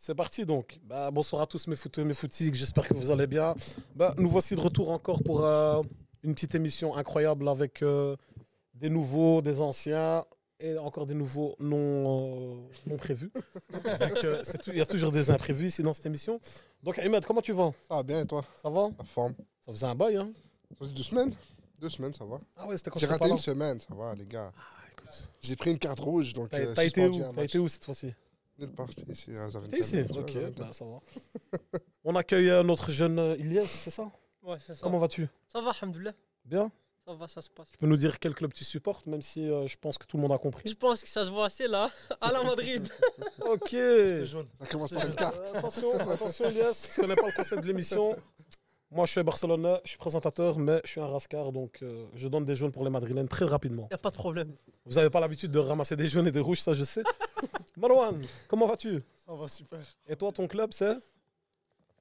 C'est parti donc. Bah, bonsoir à tous mes footeux, mes footigues, j'espère que vous allez bien. Bah, nous voici de retour encore pour une petite émission incroyable avec des nouveaux, des anciens et encore des nouveaux non prévus. Il y a toujours des imprévus ici dans cette émission. Donc Ahmed, comment tu vas? Ça va bien et toi? Ça va? La forme. Ça faisait un bail, hein? Ça fait 2 semaines? 2 semaines, ça va. Ah ouais, c'était quand J'ai j'étais raté pas là. une semaine, ça va les gars. Ah, écoute. J'ai pris une carte rouge, donc T'as été suspendu où? un T'as match. été où cette fois-ci? Nulle part, j'étais ici à Zaventem. T'es ici? Ouais, Ok, Zaventem. bah, ça va. On accueille notre jeune Ilyes, c'est ça? Ouais, c'est ça. Comment vas-tu? Ça va, alhamdoulilah. Bien? Ça va, ça se passe. Tu peux nous dire quel club tu supportes, même si je pense que tout le monde a Je compris. pense que ça se voit assez là, à la Madrid. Ok. Jaune. Ça commence par une carte. Attention Ilyes, tu connais pas le concept de l'émission. Moi je suis à Barcelone, je suis présentateur, mais je suis un rascar, donc je donne des jaunes pour les Madrilènes très rapidement. Y a pas de problème. Vous n'avez pas l'habitude de ramasser des jaunes et des rouges, ça je sais. Marwan, comment vas-tu? Ça va super. Et toi, ton club, c'est?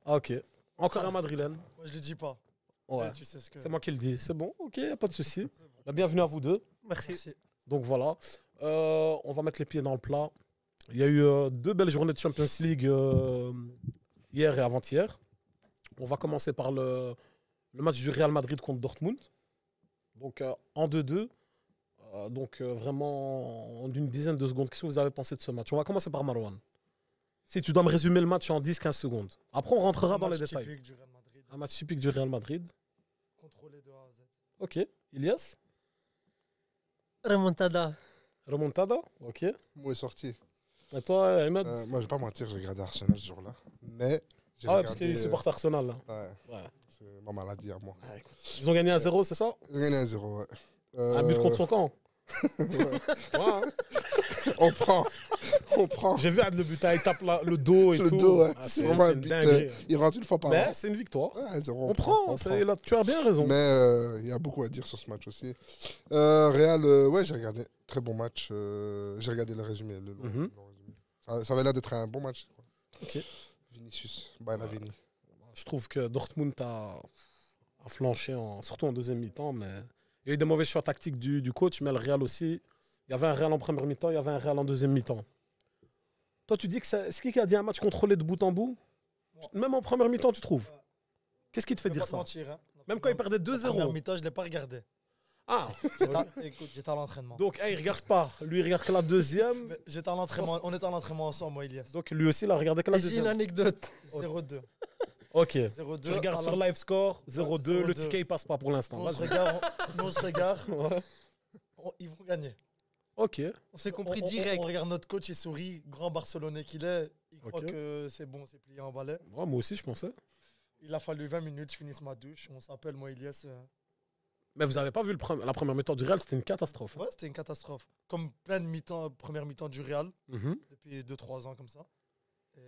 Ah ok. Encore un Madrilène. Moi je le dis pas. Ouais. Mais tu sais ce que. C'est moi qui le dis. C'est bon, ok, y a pas de souci. Bah, bienvenue à vous deux. Merci. Merci. Donc voilà, on va mettre les pieds dans le plat. Il y a eu 2 belles journées de Champions League hier et avant-hier. On va commencer par le match du Real Madrid contre Dortmund. Donc en 2-2. Donc vraiment en d'une dizaine de secondes. Qu'est-ce que vous avez pensé de ce match? On va commencer par Marwan. Si tu dois me résumer le match en 10-15 secondes. Après on rentrera dans les Match détails. typique du Real Madrid. Un match typique du Real Madrid. Contrôlé de A à Z. Ok. Ilyes? Remontada. Remontada? Ok. Et Moi est sorti. toi, Ahmed? Moi, je vais pas mentir, j'ai regardé Arsenal ce jour-là. Mais j'ai Ah ouais, parce qu'il regardé. supporte Arsenal là. Ouais, Ouais. c'est ma maladie à moi. Ah, écoute. Ils ont gagné 1-0, c'est ça? J'ai gagné 1-0, ouais. Un but contre son camp. Ouais. Ouais, hein. On prend. On prend. J'ai vu le but, il tape le dos et Le tout. dos, ouais. Ah, C'est vraiment un une but. dinguerie. Il rentre une fois par Mais an. c'est une victoire. Ouais, 1-0. On prend, là, tu as bien raison. Mais il y a beaucoup à dire sur ce match aussi. Real, ouais, j'ai regardé. Très bon match. J'ai regardé le résumé. Le long résumé. Ça avait l'air d'être un bon match. Quoi. Ok. Vinicius, la Vini. Je trouve que Dortmund a flanché, surtout en deuxième mi-temps. Mais il y a eu des mauvais choix tactiques du coach, mais le Real aussi. Il y avait un Real en première mi-temps, il y avait un Real en deuxième mi-temps. Toi, tu dis que c'est qui a dit un match contrôlé de bout en bout? Même en première mi-temps, tu trouves? Qu'est-ce qui te fait Je vais dire pas te ça? mentir, hein. Même quand il perdait La première 2-0. mi-temps, je l'ai pas regardé. Ah, Écoute, j'étais à l'entraînement. donc il regarde pas. Lui, il regarde que la deuxième. Mais j'étais à l'entraînement. On était à l'entraînement ensemble, moi, Elias. Donc lui aussi, il a regardé que la J'ai une deuxième. anecdote. 0-2. Ok. 0-2. Tu regardes à sur la- live score 0-2. Le 0-2. ticket, il passe pas pour l'instant. On se Vas-y. regarde. On se regarde. Ouais. Ils vont gagner. Ok. On s'est compris On direct. regarde notre coach, il sourit. Grand Barcelonais qu'il est. Il croit Ok. que c'est bon, c'est plié en balai. Ouais, moi aussi, je pensais. Il a fallu 20 minutes, je finisse ma douche. On s'appelle, moi, Elias. Mais vous avez pas vu la première mi-temps du Real, c'était une catastrophe. Ouais, c'était une catastrophe. Comme plein de mi-temps, première mi-temps du Real, Mhm. depuis 2-3 ans comme ça. Et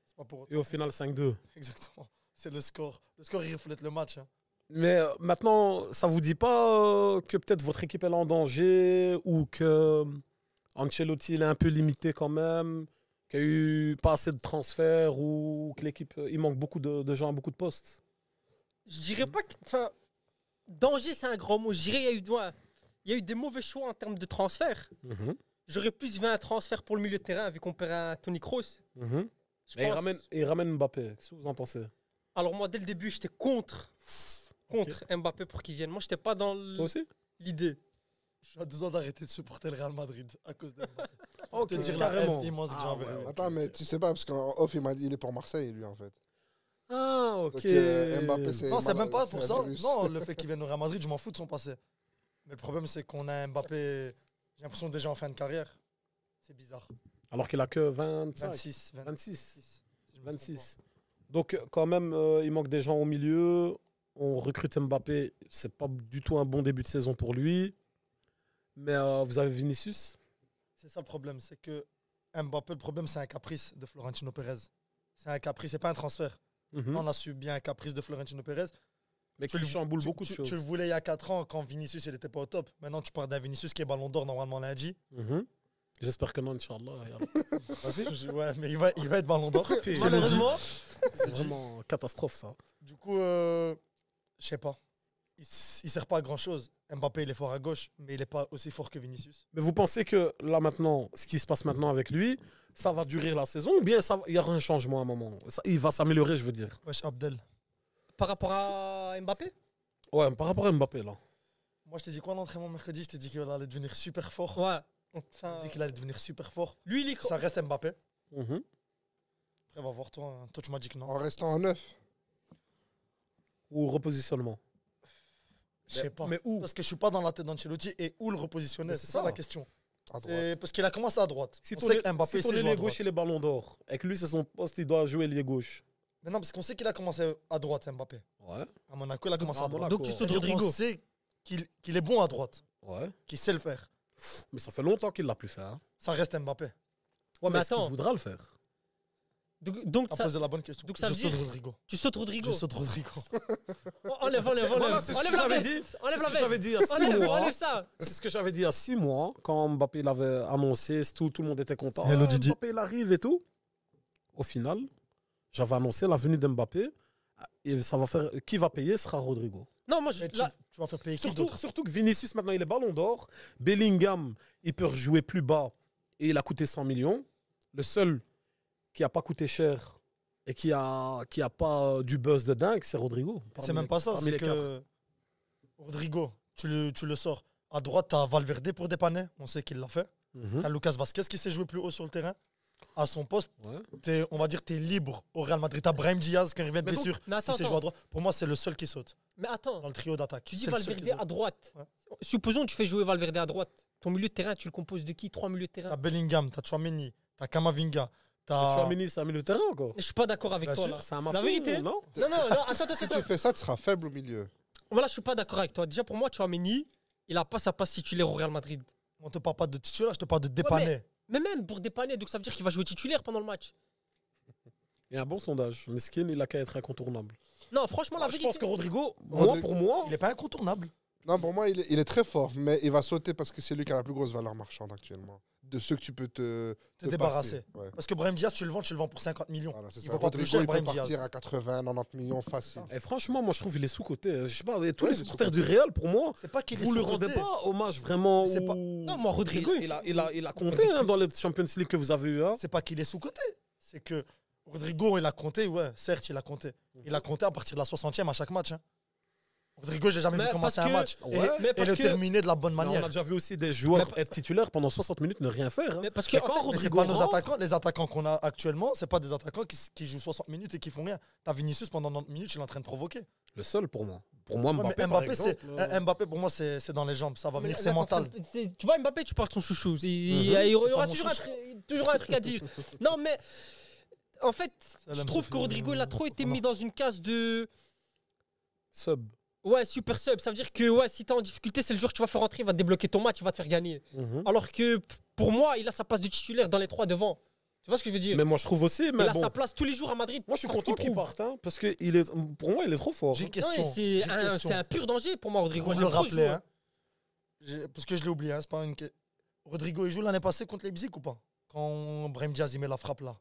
c'est pas pour autant. Et au final, 5-2. Exactement. C'est le score. Le score, il reflète le match. Hein. Mais maintenant, ça vous dit pas que peut-être votre équipe est en danger ou que Ancelotti il est un peu limité quand même, qu'il n'y a eu pas assez de transferts ou que l'équipe, il manque beaucoup de gens à beaucoup de postes? Je dirais pas que. Enfin, danger, c'est un grand mot. Je dirais il y a eu des mauvais choix en termes de transfert. Mhm. J'aurais plus vu un transfert pour le milieu de terrain vu qu'on perd un Toni Kroos. Mhm. Je Et il pense- ramène Mbappé. Qu'est-ce que vous en pensez? Alors, moi, dès le début, j'étais contre Mbappé pour qu'il vienne. Moi, j'étais pas dans Toi aussi? l'idée. Je suis à 2 ans d'arrêter de supporter le Real Madrid à cause de Mbappé. Ok, te dire la carrément. haine immense que j'ai Ah envers ouais. lui. Attends, mais tu sais pas, parce qu'en off, il m'a dit il est pour Marseille, lui, en fait. Ah, ok. Donc, Mbappé, c'est. Non, c'est même pas pour c'est ça. un virus. Non, le fait qu'il vienne au Real Madrid, je m'en fous de son passé. Mais le problème, c'est qu'on a un Mbappé, j'ai l'impression déjà en fin de carrière. C'est bizarre. Alors qu'il a que 25. 26. 26. si je me trompe 26. Donc, quand même, il manque des gens au milieu. On recrute Mbappé. C'est pas du tout un bon début de saison pour lui. Mais vous avez Vinicius. pas. C'est ça le problème, c'est que Mbappé, le problème, c'est un caprice de Florentino Pérez. C'est un caprice, c'est pas un transfert. Mhm. On a subi un caprice de Florentino Pérez. Mais qui chamboule beaucoup de Tu choses. le voulais il y a 4 ans quand Vinicius il était pas au top. Maintenant, tu parles d'un Vinicius qui est ballon d'or normalement lundi. Mhm. J'espère que non, Inch'Allah. Vas-y. Ouais, mais il va être ballon d'or. Puis, Je te l'ai dit. Malheureusement, C'est vraiment une catastrophe, ça. Du coup, je sais pas. il sert pas à grand chose. Mbappé, il est fort à gauche, mais il est pas aussi fort que Vinicius. Mais vous pensez que là maintenant, ce qui se passe maintenant avec lui, ça va durer la saison ou bien il y aura un changement à un moment? Il va s'améliorer, je veux dire. Wesh, Abdel. Par rapport à Mbappé? Ouais, par rapport à Mbappé là. Moi, je t'ai dit quoi à l'entraînement mercredi? Je t'ai dit qu'il allait devenir super fort. Ouais. Je Enfin, t'ai dit qu'il allait devenir super fort. lui, il est... Ça reste Mbappé. Mhm. Après, va voir toi. Toi, tu m'as dit que non. En restant en 9. Ou repositionnement. Je sais pas. Mais où? Parce que je suis pas dans la tête d'Ancelotti et où le repositionner. Mais C'est c'est ça ça. la question. À droite. C'est parce qu'il a commencé à droite. Si On ton sait que Mbappé, si ton c'est jouer à ailier droite. gauche, il est ballon d'or. Et que lui, c'est son poste, il doit jouer ailier gauche. Mais non, parce qu'on sait qu'il a commencé à droite, Mbappé. Ouais. À Monaco, il a commencé À à droite. Monaco, Donc tu ouais. sautes C'est-à-dire qu'on Rodrigo. sait qu'il est bon à droite, Ouais. qu'il sait le faire. Mais ça fait longtemps qu'il l'a pu faire. Hein. Ça reste Mbappé. Ouais, Mais mais est-ce qu'il attends. voudra le faire? Donc À ça, poser la bonne question. donc ça je veut saute dire- Rodrigo. tu sautes Rodrigo. Je saute Rodrigo. Oh, enlève, enlève, Voilà, enlève. c'est ce que Enlève la j'avais veste. dit. Enlève C'est la ce que j'avais veste. dit il y a 6 Enlève, mois. enlève ça. C'est ce que j'avais dit il y a 6 mois, quand Mbappé l'avait annoncé, tout le monde était content. Hello, Ah, Didi. Mbappé, il arrive et tout. Au final, j'avais annoncé la venue d'Mbappé. Et ça va faire. Qui va payer sera Rodrigo. Non, moi, Mais là, tu vas faire payer qui Surtout, d'autre? surtout que Vinicius, maintenant, il est ballon d'or. Bellingham, il peut jouer plus bas et il a coûté 100 millions. Le seul qui n'a pas coûté cher et qui a pas du buzz de dingue, c'est Rodrigo. C'est même pas ça. parmi C'est les quatre. que Rodrigo, tu le sors. À droite, tu as Valverde pour dépanner. On sait qu'il l'a fait. Mhm. Tu as Lucas Vasquez qui sait jouer plus haut sur le terrain. À son poste, Ouais. on va dire tu es libre au Real Madrid. Tu as Brahim Diaz qui revient de Mais donc- blessure. mais Si attends, c'est attends. joué à droite. Pour moi, c'est le seul qui saute mais attends. dans le trio d'attaque. Tu dis C'est le seul qui Valverde saute. à droite. Ouais. Supposons que tu fais jouer Valverde à droite. Ton milieu de terrain, tu le composes de qui? 3 milieux de terrain. T'as Bellingham, t'as Chouameni, t'as Kamavinga, Mais t'as. Chouameni, c'est un milieu de terrain encore. Je suis pas d'accord avec Bien toi sûr, là. C'est un La maçon, vérité. non? Non, non, non, attends, Si attends. tu fais ça, tu seras faible au milieu. Voilà, je suis pas d'accord avec toi. Déjà, pour moi, Tchouaméni, il a pas sa place titulaire au Real Madrid. On te parle pas de titulaire, je te parle de dépanner. Mais même pour dépanner, donc ça veut dire qu'il va jouer titulaire pendant le match. Il y a un bon sondage. Meskin, il a qu'à être incontournable. Non, franchement, la Je vérité. pense que Rodrigo, Rodrigo- pour moi, Il est pas incontournable. Non, pour moi, il est très fort, mais il va sauter parce que c'est lui qui a la plus grosse valeur marchande actuellement. De ceux que tu peux te débarrasser. passer. Ouais. Parce que Brahim Diaz, tu le vends pour 50 millions. Voilà, c'est Il ça. faut pas plus Rodrigo, cher il peut Brahim Diaz. partir à 80, 90 millions facile. et franchement, moi je trouve qu'il est sous-coté. Je sais pas, tous Ouais, les il est supporters du sous-coté. Real, pour moi, C'est pas qu'il est vous le sous-coté. rendez pas hommage vraiment. C'est pas- Non, moi, Rodrigo, il a compté hein, dans les Champions League que vous avez eu. Hein. C'est pas qu'il est sous-coté. C'est que Rodrigo, il a compté, ouais, certes, il a compté. Il a compté à partir de la 60e à chaque match. Hein. Rodrigo, j'ai jamais Mais vu commencer parce un que- match Ouais, mais et parce le que- terminer de la bonne Mais on manière. a déjà vu aussi des joueurs Mais- être titulaires pendant 60 minutes ne rien faire. Hein. Mais parce que, Et en quand fait, Mais c'est Rodrigo pas nos rentre, attaquants. Les attaquants qu'on a actuellement, c'est pas des attaquants qui jouent 60 minutes et qui font rien. T'as Vinicius pendant 90 minutes, il est en train de provoquer. le seul pour moi. Pour moi, Ouais, Mbappé, mais par Mbappé, exemple, Mbappé, pour moi, c'est dans les jambes. Ça va venir, Mais c'est là, mental. Tu vois, Mbappé, tu parles de son chouchou. Il y Mhm. il y aura C'est pas mon toujours chouchou. toujours un truc à dire. Non, mais en fait, Ça, je là, trouve Sophie, que Rodrigo, il a trop été voilà. mis dans une case de. sub. Ouais, super sub. Ça veut dire que ouais, si t'es en difficulté, c'est le jour que tu vas faire rentrer, il va te débloquer ton match, il va te faire gagner. Mhm. Alors que pour moi, il a sa place de titulaire dans les trois devant. Tu vois ce que je veux dire? Mais moi je trouve aussi, mais Il a bon. sa place tous les jours à Madrid. Moi je suis parce content qu'il prouve. parte, hein, parce que pour moi il est trop fort. J'ai une hein. Non, question. mais J'ai une question. c'est un pur danger pour moi, Rodrigo. Pour J'aime le trop ce rappeler, joueur. hein. Parce que je l'ai oublié. Hein, c'est pas une... Rodrigo, il joue l'année passée contre Leipzig ou pas? Quand Brahim Diaz il met la frappe là.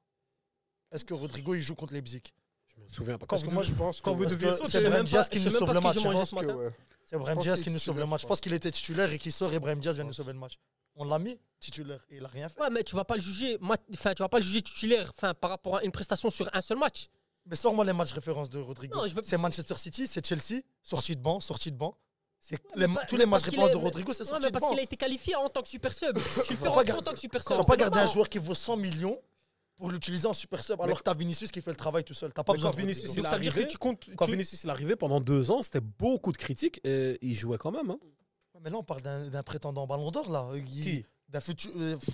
Est-ce que Rodrigo il joue contre Leipzig? Je me souviens pas. Parce que moi, je pense quand que vous Parce deviez que sauter, c'est sais Brahim même Diaz pas- qui je nous sais même sauve pas le ce que match. j'ai je mangé pense ce que matin. ouais. C'est Brahim pense Diaz qu'il qui est nous sauve le titulaire, match. je Je pense qu'il était titulaire et qu'il sort et Brahim Diaz vient nous sauver le match. On l'a mis titulaire et il a rien fait. Ouais, mais tu vas pas le juger. Enfin, tu vas pas le juger titulaire. Enfin, par rapport à une prestation sur un seul match. Mais sors-moi les matchs références de Rodrigo. Non, je veux- C'est Manchester City, c'est Chelsea, sortie de banc, sortie de banc. C'est mais pas- tous mais les matchs parce qu'il références de est- Rodrigo, c'est Ouais, sortie mais de parce banc. qu'il a été qualifié en tant que super sub. Tu le fais vas pas rentrer en garder- tant que super Tu sub. vas pas c'est garder un normal. joueur qui vaut 100 millions pour l'utiliser en super sub alors que t'as Vinicius qui fait le travail tout seul. T'as pas Mais besoin quand de Vinicius, Rodrigo. il Donc ça veut dire que arrivé- tu comptes. Quand Vinicius est arrivé pendant 2 ans, c'était beaucoup de critiques et il jouait quand même. Hein. Ouais, mais là, on parle d'un prétendant ballon d'or là. Qui D'un futur.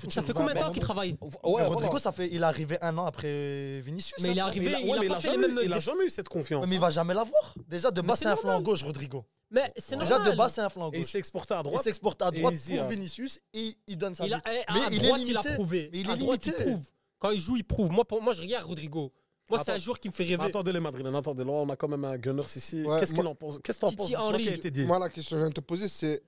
Ça fait combien de temps qu'il travaille? Ouais, Rodrigo, il est arrivé un an après Vinicius. Mais hein. il est arrivé, Mais il a pas fait les mêmes. il a jamais eu cette confiance. Mais il va jamais l'avoir. Déjà, de Mais bas, c'est c'est un flanc normal. gauche, Rodrigo. Mais c'est Déjà, normal. de bas, c'est un flanc Et il gauche. s'est exporté à Il droite. s'exporte à et droite il pour a- Vinicius et il donne sa Il a, vie. à Mais à il est droite, il a limité. prouvé. Mais il À est droite, il limité. prouve. Quand il joue, il prouve. Moi, je regarde Rodrigo. Moi, c'est Attends. un joueur qui me fait Mais rêver. attendez les Madrilènes, attendez. Là, on a quand même un Gunners ici. Ouais, Qu'est-ce qu'il moi- en pense? Qu'est-ce que t'en Titi penses de ce Henry. qui a été dit? Moi, la question que je viens de te poser, c'est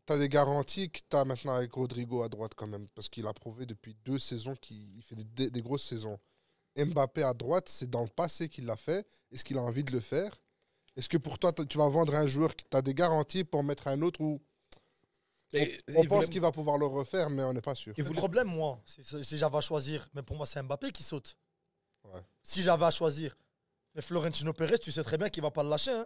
tu as des garanties que tu as maintenant avec Rodrigo à droite quand même. Parce qu'il a prouvé depuis 2 saisons qu'il fait des grosses saisons. Mbappé à droite, c'est dans le passé qu'il l'a fait. Est-ce qu'il a envie de le faire? Est-ce que pour toi, tu vas vendre un joueur qui t'a des garanties pour mettre un autre ou Et on il pense voulait- qu'il va pouvoir le refaire, mais on n'est pas sûr. il Le voulait- problème, moi, si j'avais à choisir, mais pour moi, c'est Mbappé qui saute. Ouais. Si j'avais à choisir. Mais Florentino Pérez, tu sais très bien qu'il va pas le lâcher. Hein.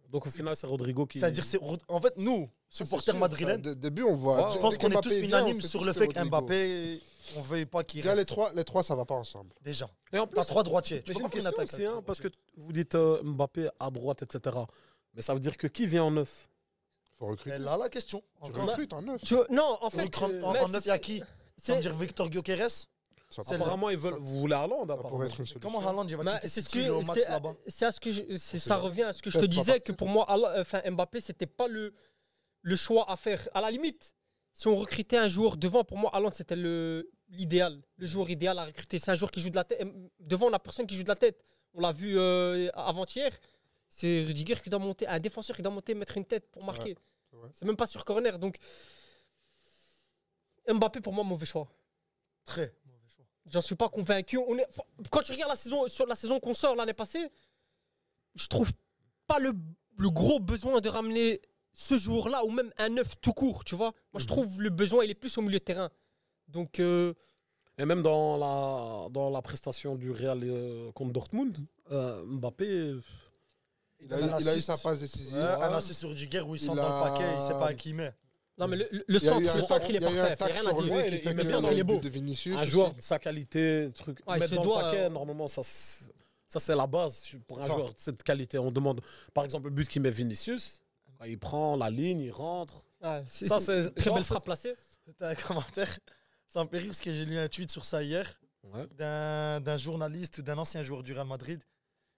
Donc au final, c'est Rodrigo qui. C'est-à-dire, en fait, nous, supporters madrilènes, Début, on voit. je pense dès qu'on est qu'Mbappé tous vient, unanimes on sait sur tous le c'est fait Rodrigo. qu'Mbappé, on veuille pas qu'il Déjà, reste. les trois, ça va pas ensemble. Déjà. Et en plus, T'as 3 droitiers. Tu mais peux j'ai pas une faire une question attaque. aussi, avec hein, trois parce que droitiers. vous dites Mbappé à droite, etc. Mais ça veut dire que qui vient en neuf? Faut recruter. Et là, la question. Tu Encore. recrutes en neuf. Non, en fait. En 9, il y a qui Ça veut dire Victor Gyökeres. Ça c'est Apparemment, ils veulent. Vous voulez Haaland, ça apparemment. pourrait être une solution. Comment Haaland, il va Mais quitter c'est ce City au max là-bas c'est à ce que ça vrai. revient à ce que je te Peut-être pas disais que partir. pour moi Mbappé c'était pas le choix à faire. À la limite, si on recrutait un joueur devant, pour moi Haaland c'était l'idéal, le joueur idéal à recruter. C'est un joueur qui joue de la tête. Devant, on a personne qui joue de la tête. On l'a vu avant-hier. C'est Rudiger qui doit monter, un défenseur qui doit monter, mettre une tête pour marquer. c'est vrai. C'est même pas sur corner. Donc Mbappé pour moi mauvais choix. Très mauvais choix. J'en suis pas convaincu. Quand tu regardes sur la saison qu'on sort l'année passée, je trouve pas le gros besoin de ramener ce joueur-là ou même un neuf tout court, tu vois. Moi, je trouve le besoin, il est plus au milieu de terrain. Donc, Et même dans la prestation du Real contre Dortmund, Mbappé. Il a eu sa passe décisive. Un assist sur Rudiger où il sent Il dans a- le paquet, il sait pas à qui il met. non, mais le Il y a centre, eu un le centre, tac- il est il y a eu un parfait. tac Rien à sur dire. lui Ouais, qui il fait met que bien le dans les but beaux. de Vinicius Un aussi. joueur de sa qualité, truc. Ouais, il mettre se dans doit, le paquet, normalement, ça c'est la base pour un Ça. joueur de cette qualité. On demande, par exemple, le but qu'il met Vinicius, quand il prend la ligne, il rentre. Ouais, Ça, c'est très genre, belle frappe placée. C'était un commentaire. Ça me fait rire parce que j'ai lu un tweet sur ça hier Ouais. d'un journaliste ou d'un ancien joueur du Real Madrid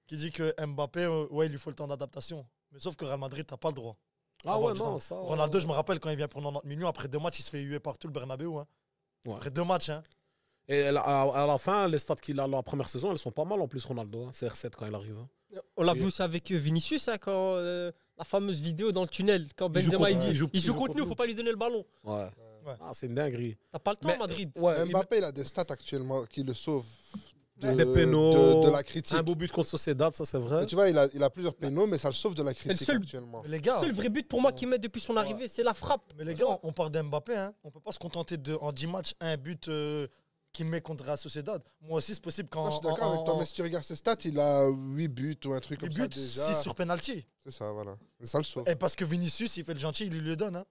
qui dit que Mbappé, ouais, il lui faut le temps d'adaptation. Mais sauf que Real Madrid, t'as pas le droit. Ah Avoir ouais, du non, temps. ça. Ronaldo, je me rappelle quand il vient pour 90 millions, après 2 matchs, il se fait huer partout le Bernabeu. Hein. Ouais. Après 2 matchs, hein. Et à la fin, les stats qu'il a la première saison, elles sont pas mal en plus, Ronaldo. Hein. C'est R7 quand il arrive. Hein. On l'a Et- vu aussi avec Vinicius, hein, quand la fameuse vidéo dans le tunnel, quand Il joue Benzema il contre- dit il joue contre nous, faut pas lui donner le ballon. Ouais. Ouais. Ah, c'est une dinguerie. T'as pas le temps, Mais- Madrid. Ouais, Mbappé, il a des stats actuellement qui le sauvent Des pénaux, de la critique. un beau but contre Sociedad, ça c'est vrai. Mais tu vois, il a plusieurs pénaux, mais ça le sauve de la critique seul- actuellement. Mais les Le gars, seul vrai but pour moi qu'il met depuis son arrivée, c'est la frappe. mais les gars, on parle d'Mbappé. Hein. On peut pas se contenter de, en 10 matchs, un but qu'il met contre la Sociedad. Moi aussi, c'est possible quand. Moi, je suis d'accord avec toi, mais si tu regardes ses stats, il a 8 buts ou un truc comme Les ça buts, déjà. 6 sur penalty. C'est ça, voilà. Et ça le sauve. Et parce que Vinicius, il fait le gentil, il lui le donne. Hein.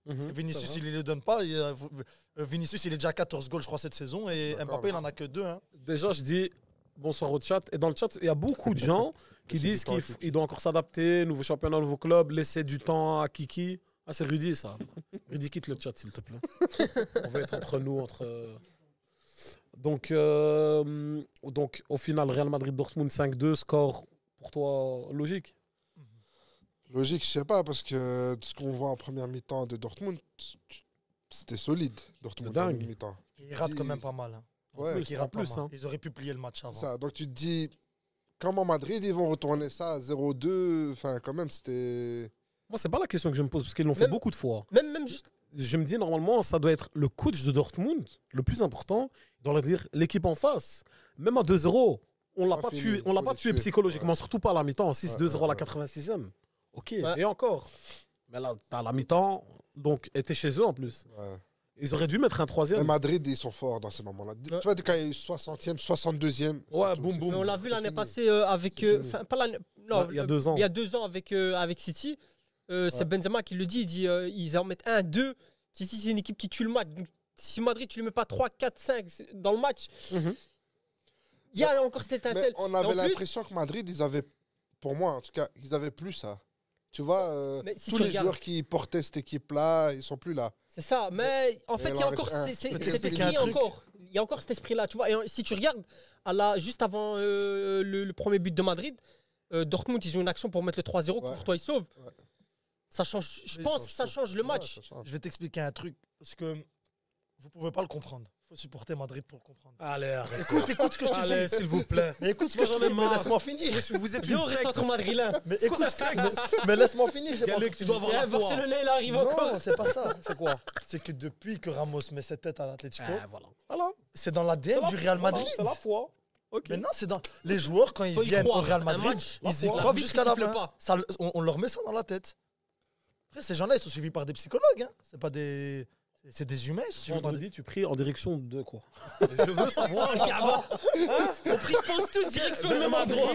Mhm, Vinicius, c'est vrai. il ne le donne pas. Vinicius, il est déjà à 14 goals, je crois, cette saison. Et D'accord, Mbappé, il en a que 2. Hein. Déjà, je dis bonsoir au chat. Et dans le chat, il y a beaucoup de gens qui Laisser disent du temps à Kiki. qu'il doit encore s'adapter, nouveau championnat, nouveau club, laisser du temps à Kiki. Ah, c'est Rudy, ça. Rudy, quitte le chat, s'il te plaît. On va être entre nous, Donc, au final, Real Madrid-Dortmund 5-2, score pour toi logique. Logique, je sais pas, parce que ce qu'on voit en première mi-temps de Dortmund, c'était solide. Dortmund en Dingue. première mi-temps. Il rate quand même pas mal. Hein. Ouais, Il rate en plus, pas mal. hein. Ils auraient pu plier le match avant. c'est ça. Donc tu te dis, comment Madrid, ils vont retourner ça à 0-2. Enfin, quand même, c'était. Moi, c'est pas la question que je me pose, parce qu'ils l'ont fait Même- beaucoup de fois. Même juste. Je me dis, normalement, ça doit être le coach de Dortmund, le plus important. Il doit leur dire l'équipe en face. Même à 2-0, on l'a Pas pas fini, tué, on l'a faut pas les tué tuer. psychologiquement, Ouais. surtout pas à la mi-temps, 6-2-0 à la ouais. 86e. Ok, Ouais. et encore. Mais là, t'as la mi-temps, donc, et t'es chez eux en plus. Ouais. Ils auraient dû mettre un Mais troisième. Madrid, ils sont forts dans ces moments-là. Tu vois, quand il y a eu 60e, 62e. Ouais, c'est tout, boum, c'est boum. Mais on fini, l'a vu c'est l'année fini. passée avec. C'est fini. Enfin, pas l'année. Non, Il y a 2 ans. Il y a 2 ans avec City. C'est Benzema qui le dit. Il dit ils en mettent 1, 2. City, c'est une équipe qui tue le match. Donc, si Madrid, tu ne le mets pas 3, 4, 5 dans le match, Mhm. il y a encore cette Mais étincelle. on Et en avait plus- l'impression que Madrid, ils avaient, pour moi en tout cas, ils avaient plus ça. Tu vois, Mais si tous tu les regardes- joueurs qui portaient cette équipe-là, ils sont plus là. C'est ça, mais en Mais fait, il il y a en encore reste un. cet Je peux cet t'expliquer esprit un truc. encore. Il y a encore cet esprit-là, tu vois. Et si tu regardes, juste avant le premier but de Madrid, Dortmund, ils ont une action pour mettre le 3-0, Ouais. Courtois, il sauve. Ouais. Ça change, je Oui, pense que ça change le match. Ouais, ça change. Je vais t'expliquer un truc. Parce que vous pouvez pas le comprendre. Il faut supporter Madrid pour le comprendre. Allez, arrête. Écoute ce que je te Allez, dis. s'il vous plaît. Mais écoute ce Moi, que je j'en te ai dis, mais marre. laisse-moi finir. Vous êtes Viens, une on reste secte. entre Madrilènes. Mais C'est quoi écoute, cette secte mais laisse-moi finir. j'ai pas Yannick, encore tu dois fini. avoir la foi. Barcelone, il arrive encore. Non, c'est pas ça. C'est quoi? C'est que depuis que Ramos met cette tête à l'Atlético, Ah, voilà. Voilà. c'est dans C'est l'ADN la- du Real voilà, Madrid. C'est la foi. Ok. Maintenant, c'est dans les joueurs quand ils Faut y viennent au croire. Real Un Madrid, match, ils y l'arbitre, croient jusqu'à la il siffle fin. pas. Ça, on leur met ça dans la tête. Après, ces gens-là, ils sont suivis par des psychologues. Hein. C'est pas des, c'est des humains. Ils sont suivis par des... Vendredi, tu pries en direction de quoi? Je veux savoir. On prie, je pense tous direction le même endroit.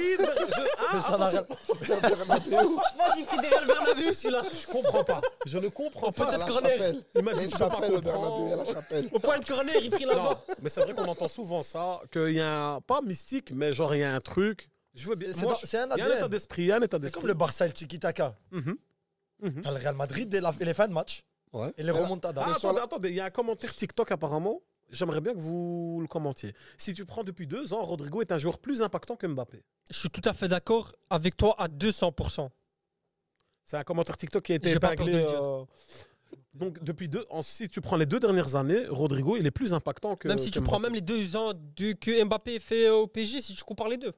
Mais ça n'a rien- Je pense qu'il prie derrière le Bernabéu, celui-là. Je comprends pas. Je ne comprends pas. À Peut-être la corner. chapelle. Il m'a Il y a dit une tu peux pas chapelle au Bernabéu, il y a comprendre. la chapelle. Au point de corner, il prie là-bas. Non, mais c'est vrai qu'on entend souvent ça, qu'il y a un, pas mystique, mais genre il y a un truc. Je veux bien. C'est Moi, dans- c'est un il y a un état ADN. d'esprit, il y a un état C'est d'esprit. comme le Barça et le Tiki-Taka. Mhm. Mhm. T'as le Real Madrid et les fins de match. Ouais. Et les remontadas. Ah, sur attendez, la- attendez, il y a un commentaire TikTok apparemment. J'aimerais bien que vous le commentiez. Si tu prends depuis 2 ans, Rodrigo est un joueur plus impactant que Mbappé. Je suis tout à fait d'accord avec toi à 200%. C'est un commentaire TikTok qui a été J'ai pas peur de épinglé. le dire. Donc depuis si tu prends les 2 dernières années, Rodrigo il est plus impactant que. Même si que tu prends Mbappé. même les 2 ans que Mbappé fait au PSG, si tu compares les deux.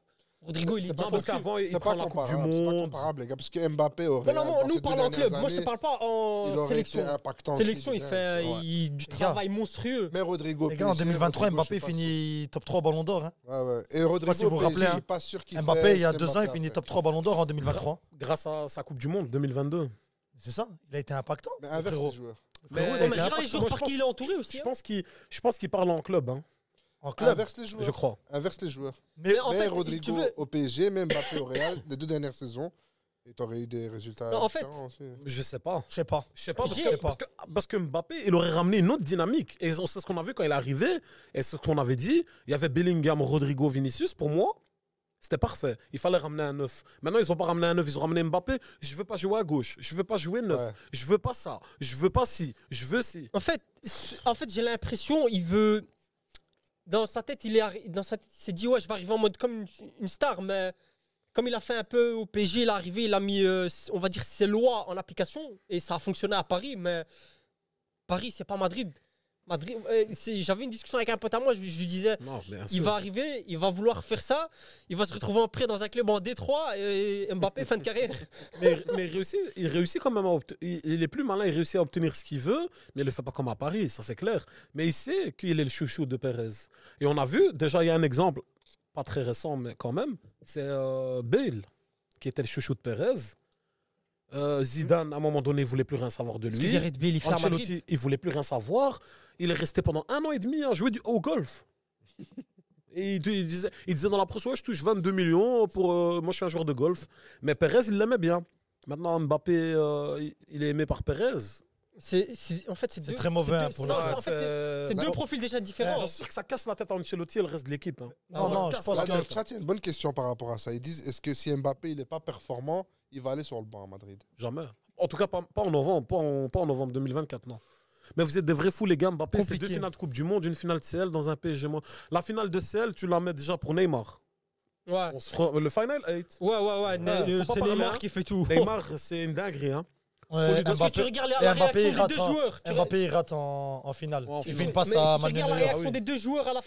Rodrigo, il est C'est pas Non, bien parce au-dessus. qu'avant il C'est prend pas la Coupe du comparable, c'est pas Monde. comparable, les gars, parce que Mbappé au Non, Real, non, dans nous ces parlons en 2 club. dernières Moi, je te années, parle pas il en aurait sélection. été impactant. Sélection, aussi, il bien. fait Ouais. du travail monstrueux. Mais Rodrigo. Les gars, en PSG, 2023, Rodrigo, Mbappé je suis pas finit top 3 Ballon d'Or. Hein. sûr. Ouais, ouais. Et Rodrigo, si vous vous PSG, rappelez, je hein. suis pas sûr qu'il Mbappé, fait il y a ce 2 ans, qu'Mbappé il a finit fait. top 3 Ballon d'Or en 2023. Grâce à sa Coupe du Monde 2022. C'est ça, il a été impactant. Mais inverse frérot. les joueurs. Frérot, Mais- il a Non, mais été regarde les impactant. joueurs Moi, par je qui il est entouré aussi. Je pense qu'il parle en club, hein, En club. Inverse les joueurs. je crois. Inverse les joueurs. Mais En Mais fait, Rodrigo tu veux- au PSG, même Mbappé au Real, les 2 dernières saisons, et t'aurais eu des résultats Non, en fait- différents aussi. Je sais pas. je sais pas. Je sais pas, parce J'ai- que, parce que Mbappé, il aurait ramené une autre dynamique. Et c'est ce qu'on a vu quand il est arrivé. Et ce qu'on avait dit. Il y avait Bellingham, Rodrigo, Vinicius. Pour moi, c'était parfait. Il fallait ramener un 9. Maintenant, ils n'ont pas ramené un 9. Ils ont ramené Mbappé. Je veux pas jouer à gauche. Je veux pas jouer 9. Ouais. Je veux pas ça. Je veux pas ci. Je veux ci. En fait, j'ai l'impression, il veut. Dans sa tête, il s'est dit, ouais, je vais arriver en mode comme une star, mais comme il a fait un peu au PSG, il est arrivé, il a mis, on va dire, ses lois en application, et ça a fonctionné à Paris, mais Paris, c'est pas Madrid. Madrid, j'avais une discussion avec un pote à moi, je lui disais, Non, bien il sûr. va arriver, il va vouloir faire ça, il va se retrouver en prêt dans un club en Détroit, et Mbappé, fin de carrière. Mais il réussit quand même il est plus malin, il réussit à obtenir ce qu'il veut, mais il le fait pas comme à Paris, ça c'est clair. Mais il sait qu'il est le chouchou de Perez. Et on a vu, déjà il y a un exemple, pas très récent, mais quand même, c'est Bale, qui était le chouchou de Perez. Zidane, à un moment donné, il voulait plus rien savoir de Parce que lui. Gareth Bale, il fait à Madrid. Ancelotti, il voulait plus rien savoir. Il est resté pendant 1 an et demi à jouer au golf. Et il disait dans la presse, ouais, je touche 22 millions pour. Moi, je suis un joueur de golf. Mais Perez, il l'aimait bien. Maintenant, Mbappé, il est aimé par Perez. En fait, c'est deux. très mauvais, c'est hein, deux- pour non, le- en fait, c'est deux profils déjà différents. J'en suis sûr que ça casse la tête à Ancelotti et le reste de l'équipe. Hein. Non, non, je pense Là, que. dans le chat, il y a une bonne question par rapport à ça. Ils disent est-ce que si Mbappé il n'est pas performant, il va aller sur le banc à Madrid? Jamais. En tout cas, pas en novembre, pas en novembre 2024, non. Mais vous êtes des vrais fous, les gars. Mbappé, c'est Compliqué. 2 finales de Coupe du Monde, une finale de CL dans un PSG. La finale de CL, tu la mets déjà pour Neymar. Ouais. Le Final 8. Ouais. faut C'est pas parler, Neymar hein. qui fait tout. Neymar, c'est une dinguerie. Hein. Ouais, Parce que tu regardes et la Mbappé, réaction il des deux rate, joueurs. Mbappé, il rate en finale. En Il finale. fait une passe Mais à si tu Manuel regardes la Neuer. réaction oui. des deux joueurs à la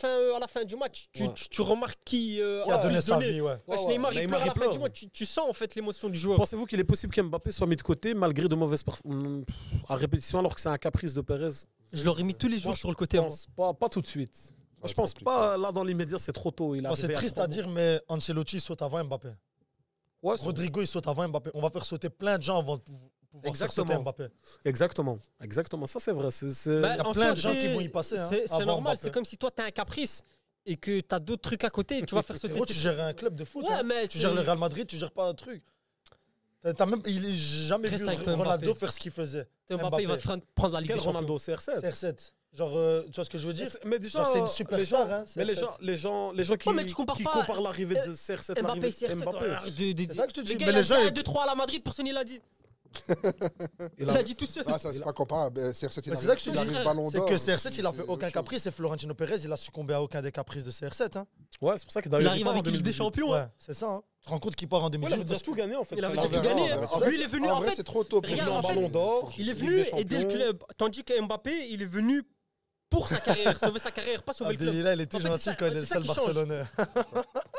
fin du match, Ouais. tu remarques qui Qui a donné sa vie, ouais. Wesh, Ouais, Neymar, il Neymar, pleure à la il fin du pleure. match. Tu sens en fait l'émotion du joueur. Pensez-vous qu'il est possible qu'Mbappé soit mis de côté malgré de mauvaises performances à répétition alors que c'est un caprice de Perez? Je l'aurais mis tous les jours Moi, sur le côté. Je moi. pense pas tout de suite. va Je être pense compliqué. pas, là dans l'immédiat, c'est trop tôt. Il est Bon, arrivé c'est il y a triste 3 à mois. dire, mais Ancelotti saute avant Mbappé. Ouais, Rodrigo, il saute avant Mbappé. On va faire sauter plein de gens avant de pouvoir faire sauter Exactement. Mbappé. Exactement. Ça, c'est vrai. Bah, y a en plein soi, de gens qui c'est- vont y passer, hein, C'est avant normal. Mbappé. C'est comme si toi, t'as un caprice et que t'as d'autres trucs à côté. Tu vas faire sauter. Frérot, tu gères un club de foot. Ouais, hein. mais Tu c'est- gères le Real Madrid, tu gères pas un truc. J'ai jamais Reste vu avec toi, Ronaldo Mbappé. faire ce qu'il faisait. Mbappé, il va te prendre la Ligue Quel des Champions. Ronaldo? CR7. CR7. Genre, tu vois ce que je veux dire? Mais déjà, Genre, c'est une superstar, hein, mais CR7. les gens qui, Ouais, mais tu compares qui pas, comparent l'arrivée de CR7 Mbappé, l'arrivée CR7. de Mbappé. C'est ça que je te dis. Le gars, Mais il a les gens, fait ils- 2-3 à la Madrid, personne il l'a dit. Il Il a- a dit tout seul. Ah, ça, c'est pas comparable. CR7, il Mais c'est ça que je te arrive dis, ballon c'est d'or. que CR7, il a fait C'est aucun autre caprice et Florentino Pérez, il a succombé à aucun des caprices de CR7. Hein. Ouais, c'est pour ça qu'il Il arrive avec Ligue des Champions. Ouais, hein. c'est ça. Hein. Tu te rends compte qu'il part en Ouais, il 2018 avait déjà tout gagné en fait. Il avait On déjà tout verra, gagné, on hein. verra. En Lui, fait, il est venu, en en vrai, fait, c'est trop tôt pour regarde, jouer en en fait, ballon d'or. Il est Ligue venu des aider le Champions. club. Tandis que Mbappé, il est venu pour sa carrière, sauver sa carrière, pas sauver le club. Abdelila, il est tout En fait, gentil c'est ça- quand il est c'est le ça seul qui change. Barcelonais.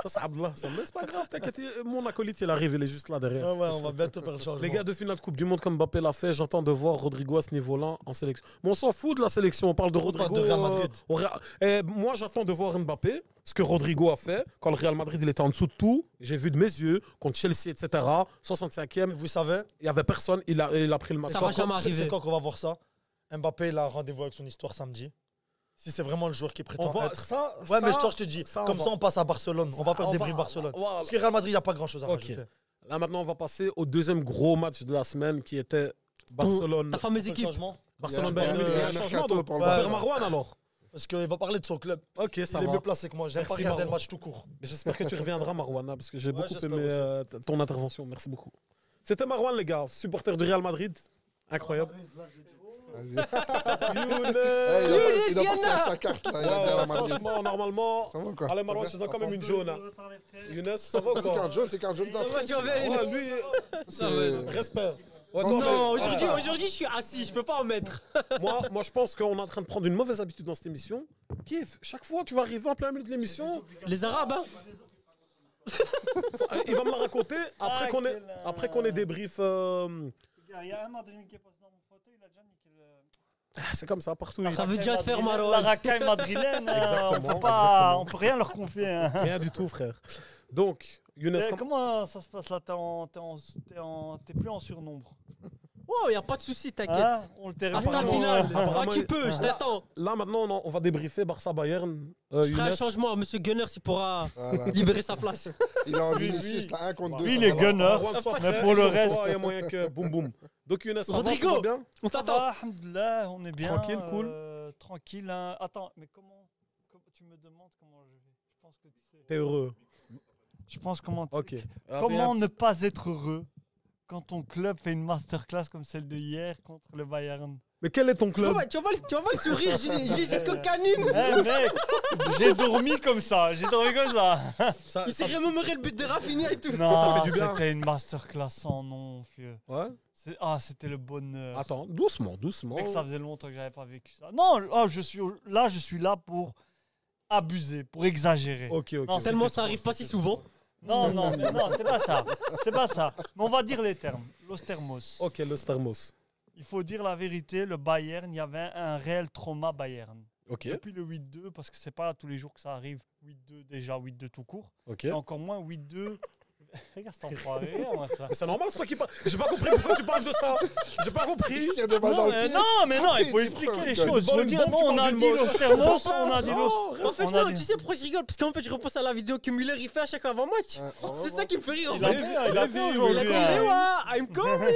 Ça, c'est Abdallah. Mais c'est pas grave, t'inquiète. Mon acolyte, il arrive, il est juste là derrière. Ah ouais, on va bientôt faire le changement. Les gars de finale de Coupe du Monde comme Mbappé l'a fait, j'entends de voir Rodrigo à ce niveau-là en sélection. Mais on s'en fout de la sélection, on parle de Rodrigo. parle de Real Madrid. Et moi, j'attends de voir Mbappé, ce que Rodrigo a fait quand le Real Madrid il était en dessous de tout. J'ai vu de mes yeux contre Chelsea, etc. 65e, Mais vous savez, il n'y avait personne, il a pris le match. Ça va jamais arriver. c'est quand qu'on va voir ça? Mbappé, il a un rendez-vous avec son histoire samedi. Si c'est vraiment le joueur qui On prétend voit être. ça. Ouais, mais je te dis, ça, comme on ça, on passe à Barcelone. On va faire on le va- débrief Barcelone. voilà. Parce que Real Madrid, il n'y a pas grand-chose à Ok. rajouter. Là, maintenant, on va passer au deuxième gros match de la semaine qui était Barcelone. Ta fameuse On fait le équipe. changement. Barcelone, Il y a un Bayern Munich. Il y a un mercato changement donc. pour le Père Bayern. Marouane alors. Parce qu'il va parler de son club. Ok, ça Il est va. mieux placé que moi. J'aime pas Merci, regarder le Marwan. match tout court. Mais j'espère que tu reviendras, Marouane, parce que j'ai beaucoup j'espère aimé aussi. ton intervention. Merci beaucoup. C'était Marouane, les gars, supporter du Real Madrid. Incroyable. Vas-y. Younes. Il doit partir avec sa carte, là. Il a dit à la Madrid. Franchement, normalement. Ça va quoi? Allez, Marouane, je te donne quand même une jaune. hein. Younes, ça va ou C'est quoi? carte jaune, c'est carte jaune d'entrée. Ouais, lui, C'est- respect. Ouais, Non, Non, mais- aujourd'hui, je suis assis, je peux pas en mettre. moi, je pense qu'on est en train de prendre une mauvaise habitude dans cette émission. Kiff, chaque fois, tu vas arriver en plein milieu de l'émission, Les Arabes, hein. il va me la raconter après qu'on ait débrief. Il y a un Madrilène qui est passé dans mon fauteuil, il a déjà niqué le. C'est comme ça, partout. Ça veut déjà te faire mal. La racaille madrilène, Exactement, on peut rien leur confier. hein. Rien du tout, frère. Donc, Younes, Comment ça se passe là? T'es plus en surnombre. Oh, y a pas de souci, t'inquiète. Hein on le terrain À stade apparemment, final, apparemment, tu peux, je t'attends. là maintenant, on va débriefer Barça-Bayern. Je ferai un Younes. changement, monsieur Gunner, s'il pourra Voilà. libérer sa place. Il est en Vinicius, là, 1 contre 2. Lui, il est gunner. Marouane, sois Mais prêt, pour le sur reste- toi, il y a moyen que boum boum. Donc Younes, ça va, Rodrigo. tout va bien? On Ça t'attend. va, alhamdoulilah, on est bien. Tranquille, cool. Tranquille. Hein. Attends, mais comment tu me demandes comment je vais? Je pense que tu sais. T'es heureux. Je pense comment. Ok. Comment ne pas être heureux quand ton club fait une masterclass comme celle de hier contre le Bayern? Mais quel est ton Tu club? vas pas le sourire jusqu'au canine. Eh mec, j'ai dormi comme ça, Ça- Il s'est remémoré le but de Rafinha et tout. Non, fait du bien. c'était une masterclass sans nom, vieux. Ouais. C'était le bonheur. Attends, doucement, doucement. Mec, ça faisait longtemps que j'avais pas vécu ça. Non, je suis là pour abuser, pour exagérer. Ok, ok. Non, Tellement c'était ça arrive pas si souvent. Non, c'est pas ça. C'est pas ça. Mais on va dire les termes. Los termos. Ok, le Starmos. Il faut dire la vérité, le Bayern, il y avait un réel trauma Bayern. Ok, Depuis le 8-2, parce que c'est pas tous les jours que ça arrive, 8-2 déjà, 8-2 tout court. ok. Et encore moins 8-2. Regarde cet enfoiré, regarde-moi ça. Mais c'est normal, c'est toi qui parles. J'ai pas compris pourquoi tu parles de ça. J'ai pas Il compris. se tire des balles dans le pied. Non, Après, il faut il dit expliquer quoi, les Michael? choses. Il faut Dans une dire, bombe, non, tu on a parles dit d'une Los moche. Termos, on a dit Los. En fait, On a non, dit- tu sais pourquoi je rigole? Parce qu'en fait, je repense à la vidéo que Müller il fait à chaque avant-match. C'est ça qui me fait rire. En Il a fait. fait, il a fait Il a aujourd'hui. dit, hein. I'm coming.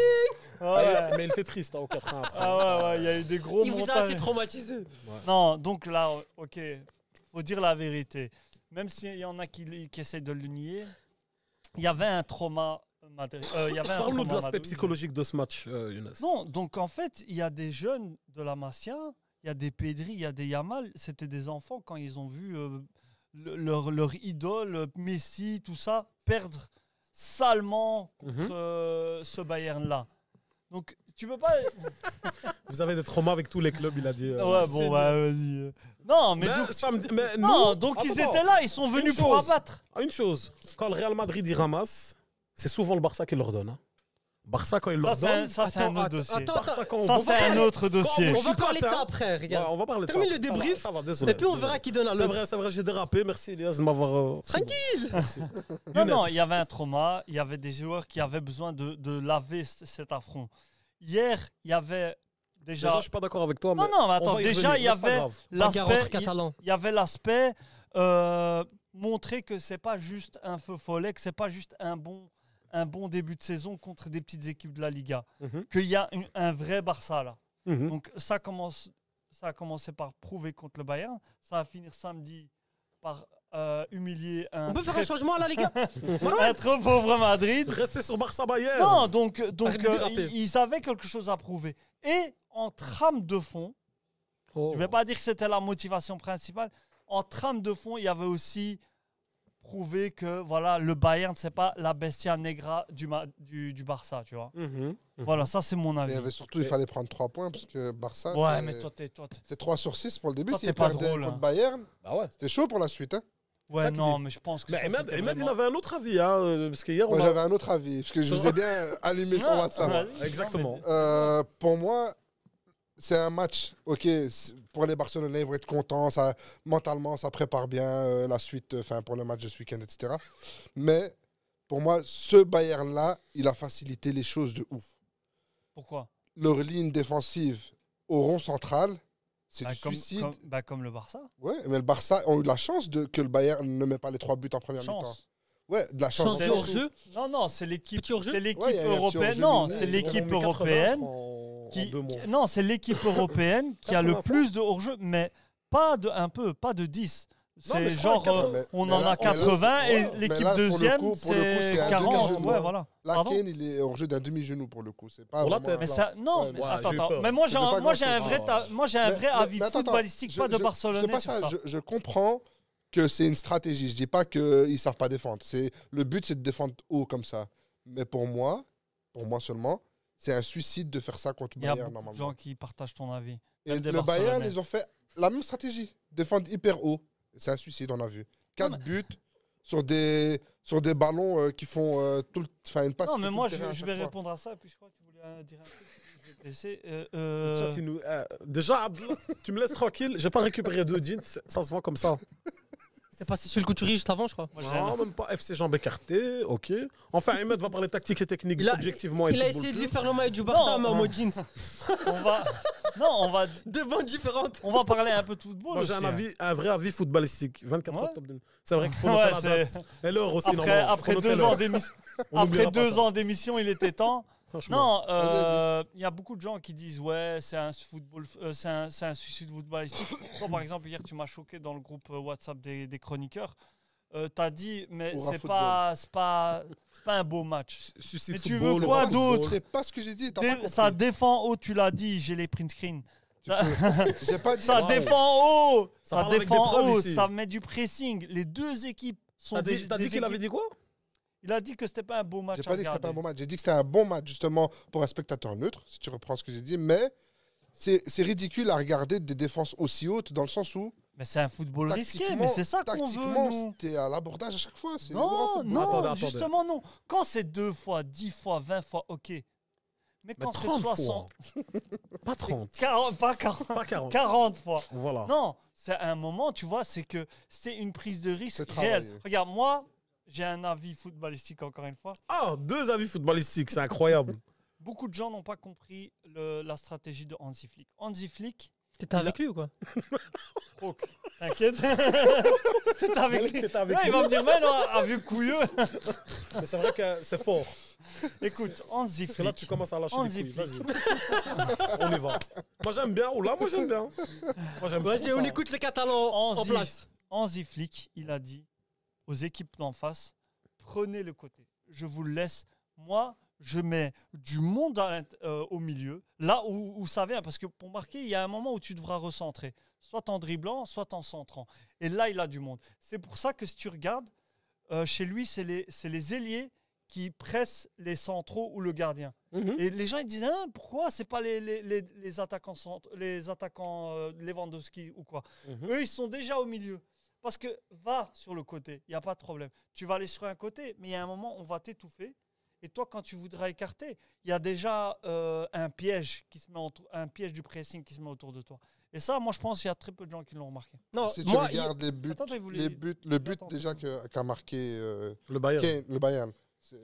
Ouais. Mais il était triste hein, au 4 ans après. Ah ouais, il y a eu des gros Il vous a montages. assez traumatisé. Non, donc là, ok, faut dire la vérité. Même s'il y en a qui essaient de le nier, il y avait un trauma. Il y avait un Parle-nous trauma de l'aspect madrid. psychologique de ce match, Younes. Non, donc en fait, il y a des jeunes de la Masia, il y a des Pedri, il y a des Yamal. C'était des enfants quand ils ont vu leur idole, Messi, tout ça, perdre salement contre ce Bayern-là. Donc, tu peux pas. Vous avez des traumas avec tous les clubs, il a dit. Ouais, bon, bah, vas-y. Non, mais donc. mais Non, nous- donc ils Attends, étaient là, ils sont venus pour chose. abattre. Une chose, quand le Real Madrid il ramasse, c'est souvent le Barça qui leur donne. hein. Barça, quand il leur donne. Ça, c'est un autre dossier. Barça, quand on Ça, va c'est un parler- autre dossier. On va Je parler de chicote, ça hein. après, Ouais, regarde. on va parler de ça. Termine le Ça va, débrief, Ça va, désolé. Et puis on désolé. verra qui donne à C'est l'autre. vrai, j'ai dérapé. Merci Elias de m'avoir. Tranquille. Merci. Non, non, Younes. il y avait un trauma. Il y avait des joueurs qui avaient besoin de laver cet affront. Hier, il y avait Déjà, déjà. je suis pas d'accord avec toi. Non, mais non, mais on attends, va y déjà, revenir, il y mais c'est pas avait grave. Bagarre entre l'aspect. Catalans. Il y avait l'aspect montrer que c'est pas juste un feu follet, que c'est pas juste un bon début de saison contre des petites équipes de la Liga. Mhm, Qu'il y a un vrai Barça là. mhm. Donc ça a commencé par prouver contre le Bayern. Ça va finir samedi par humilier un On peut faire un très, changement à la Liga. un très pauvre Madrid. Restez sur Barça Bayern. Non, donc Arrête de déraper. ils avaient quelque chose à prouver. Et en trame de fond, Oh. je ne vais pas dire que c'était la motivation principale, en trame de fond, il y avait aussi prouvé que voilà, le Bayern, c'est pas la bestia negra du Barça, tu vois. Mhm. Voilà, ça c'est mon Mais avis. il y avait surtout, il fallait prendre 3 points parce que Barça, Ouais, mais toi, c'est 3 sur 6 pour le début. Toi, S'ils t'es pas perdaient drôle, contre hein. Bayern, Bah ouais. c'était chaud pour la suite. Hein. Ouais, ça qui non, dit. mais je pense que Mais ça, Ahmed, c'était il vraiment- avait un autre avis, hein, parce qu'hier, on Moi, a... j'avais un autre avis, parce que je vous ai bien allumé sur Ah, WhatsApp. vas-y. Exactement. Pour moi, c'est un match. Ok, pour les Barcelonais, ils vont être contents. Ça, mentalement, ça prépare bien la suite pour le match de ce week-end, etc. Mais pour moi, ce Bayern-là, il a facilité les choses de ouf. Pourquoi? Leur ligne défensive au rond central, c'est du suicide. Comme le Barça. Ouais, mais le Barça ont eu la chance que le Bayern ne met pas les 3 buts en première mi-temps. Chance. Ouais, de la chance. Chance C'est de hors-jeu. Non, c'est l'équipe. Petit hors-jeu. C'est l'équipe Ouais, il y a eu un petit européenne. hors-jeu Non, mineur. c'est Ils l'équipe ont mis 80, européenne. je crois, en 2 mois. Non, c'est l'équipe européenne qui a le 80 plus de hors-jeu, mais pas de 10. Non, mais C'est je crois genre, 80. on Mais en là, a 80 ouais, et mais l'équipe là, pour le deuxième, coup, c'est un 40. demi-genou. Ouais, voilà. La Pardon. Kane, il est hors jeu d'un demi-genou pour le coup. C'est pas Pour la vraiment tête. un Mais plan. ça, non, Ouais, mais ouais, attends, j'ai eu attends. peur. Mais moi, C'était pas moi, j'ai un grand-chose. vrai, moi, j'ai un vrai avis mais attends, footballistique, pas de Barcelonais c'est pas sur ça. ça. Je comprends que c'est une stratégie. Je dis pas qu'ils savent pas défendre. Le but, c'est de défendre haut comme ça. Mais pour moi seulement, c'est un suicide de faire ça contre Il y a Bayern beaucoup de normalement. gens qui partagent ton avis. Et même des le Bayern, Barcelonais. ils ont fait la même stratégie. Défendre hyper haut. C'est un suicide, on a vu. 4 Non, mais- buts sur des ballons qui font une passe. Non, qui mais fait moi, tout le terrain à je chaque vais fois. répondre à ça. Et puis, je crois que tu voulais dire un truc. Je vais te laisser. Chat, déjà, Abdel, tu me laisses tranquille. J'ai pas récupéré 2 jeans. Ça se voit comme ça. C'est passé sur le couturier juste avant, je crois. Moi, j'ai un- Non, même pas FC jambes écartées. Ok. Enfin, Ahmed va parler tactique et technique Il a- objectivement. et Il a football essayé de pur. lui faire le maillot du Barça, Non. mais en mode jeans. on va. Non, Deux bandes différentes. on va parler un peu de football. Moi, j'ai aussi, un vrai avis footballistique. 24 Ouais. octobre. C'est vrai qu'il faut Ouais, noter la c'est- date. Et l'heure aussi, Après, normalement. après Faut 2 noter ans l'heure. d'émission. On Après n'oubliera pas 2 ça. ans d'émission, il était temps. Franchement. Non, il y a beaucoup de gens qui disent ouais, c'est un suicide footballistique. Toi, par exemple, hier, tu m'as choqué dans le groupe WhatsApp des chroniqueurs. T'as dit, mais Pour un c'est pas un beau match. Suicide Mais tu football, veux quoi le d'autre? C'est pas ce que j'ai dit. T'as pas compris. Ça défend haut, tu l'as dit, j'ai les print screens. J'ai pas dit. Ça Waouh. défend haut, Ça ça parle avec des défend preuves haut, ici. ça met du pressing. Les deux équipes sont T'as dit des qu'il avait équipes- dit quoi? Il a dit que c'était pas un beau match. J'ai à pas dit que c'était pas un regarder. bon match. J'ai dit que c'était un bon match, justement, pour un spectateur neutre, si tu reprends ce que j'ai dit. Mais c'est ridicule à regarder des défenses aussi hautes, dans le sens où, Mais c'est un football risqué, tactiquement, mais c'est ça qu'on veut. tactiquement, Nous. c'était à l'abordage à chaque fois. C'est Non, vraiment football. non, Attendez. justement non. Quand c'est 2 fois, 10 fois, 20 fois, ok. Mais Mais quand c'est 30 60, fois. Pas 30. 40, pas 40, Pas 40. 40 fois. Voilà. Non, c'est un moment, tu vois, c'est que c'est une prise de risque C'est réelle. travaillé. Regarde, moi, j'ai un avis footballistique encore une fois. Ah, 2 avis footballistiques, c'est incroyable. Beaucoup de gens n'ont pas compris la stratégie de Hansi Flick. Hansi Flick, T'étais avec lui ou quoi? t'inquiète. T'étais avec lui. T'étais avec Ouais, il lui. va me dire, mais non, un vieux couilleux. Mais c'est vrai que c'est fort. Écoute, Hansi Parce que là, tu Flick. commences à lâcher Hansi des couilles. Vas-y. On y va. Moi, j'aime bien. Oula, moi, j'aime bien. Moi, j'aime Vas-y, trop on ça. écoute les Catalans en Hansi, place. Hansi Flick, il a dit aux équipes d'en face, prenez le côté. Je vous le laisse. Moi, je mets du monde au milieu, là où ça vient. Parce que pour marquer, il y a un moment où tu devras recentrer. Soit en dribblant, soit en centrant. Et là, il a du monde. C'est pour ça que si tu regardes, chez lui, c'est les ailiers qui pressent les centraux ou le gardien. Mhm. Et les gens ils disent hein, pourquoi c'est pas les attaquants Lewandowski ou quoi. Mhm. Eux ils sont déjà au milieu. Parce que va sur le côté, il n'y a pas de problème. Tu vas aller sur un côté, mais il y a un moment on va t'étouffer. Et toi quand tu voudras écarter, il y a déjà un piège un piège du pressing qui se met autour de toi. Et ça, moi je pense qu'il y a très peu de gens qui l'ont remarqué. Non, Si tu moi, regardes les buts, Attends, il voulait- le but Attends. déjà qu'a marqué Le Bayern. Kane, le Bayern.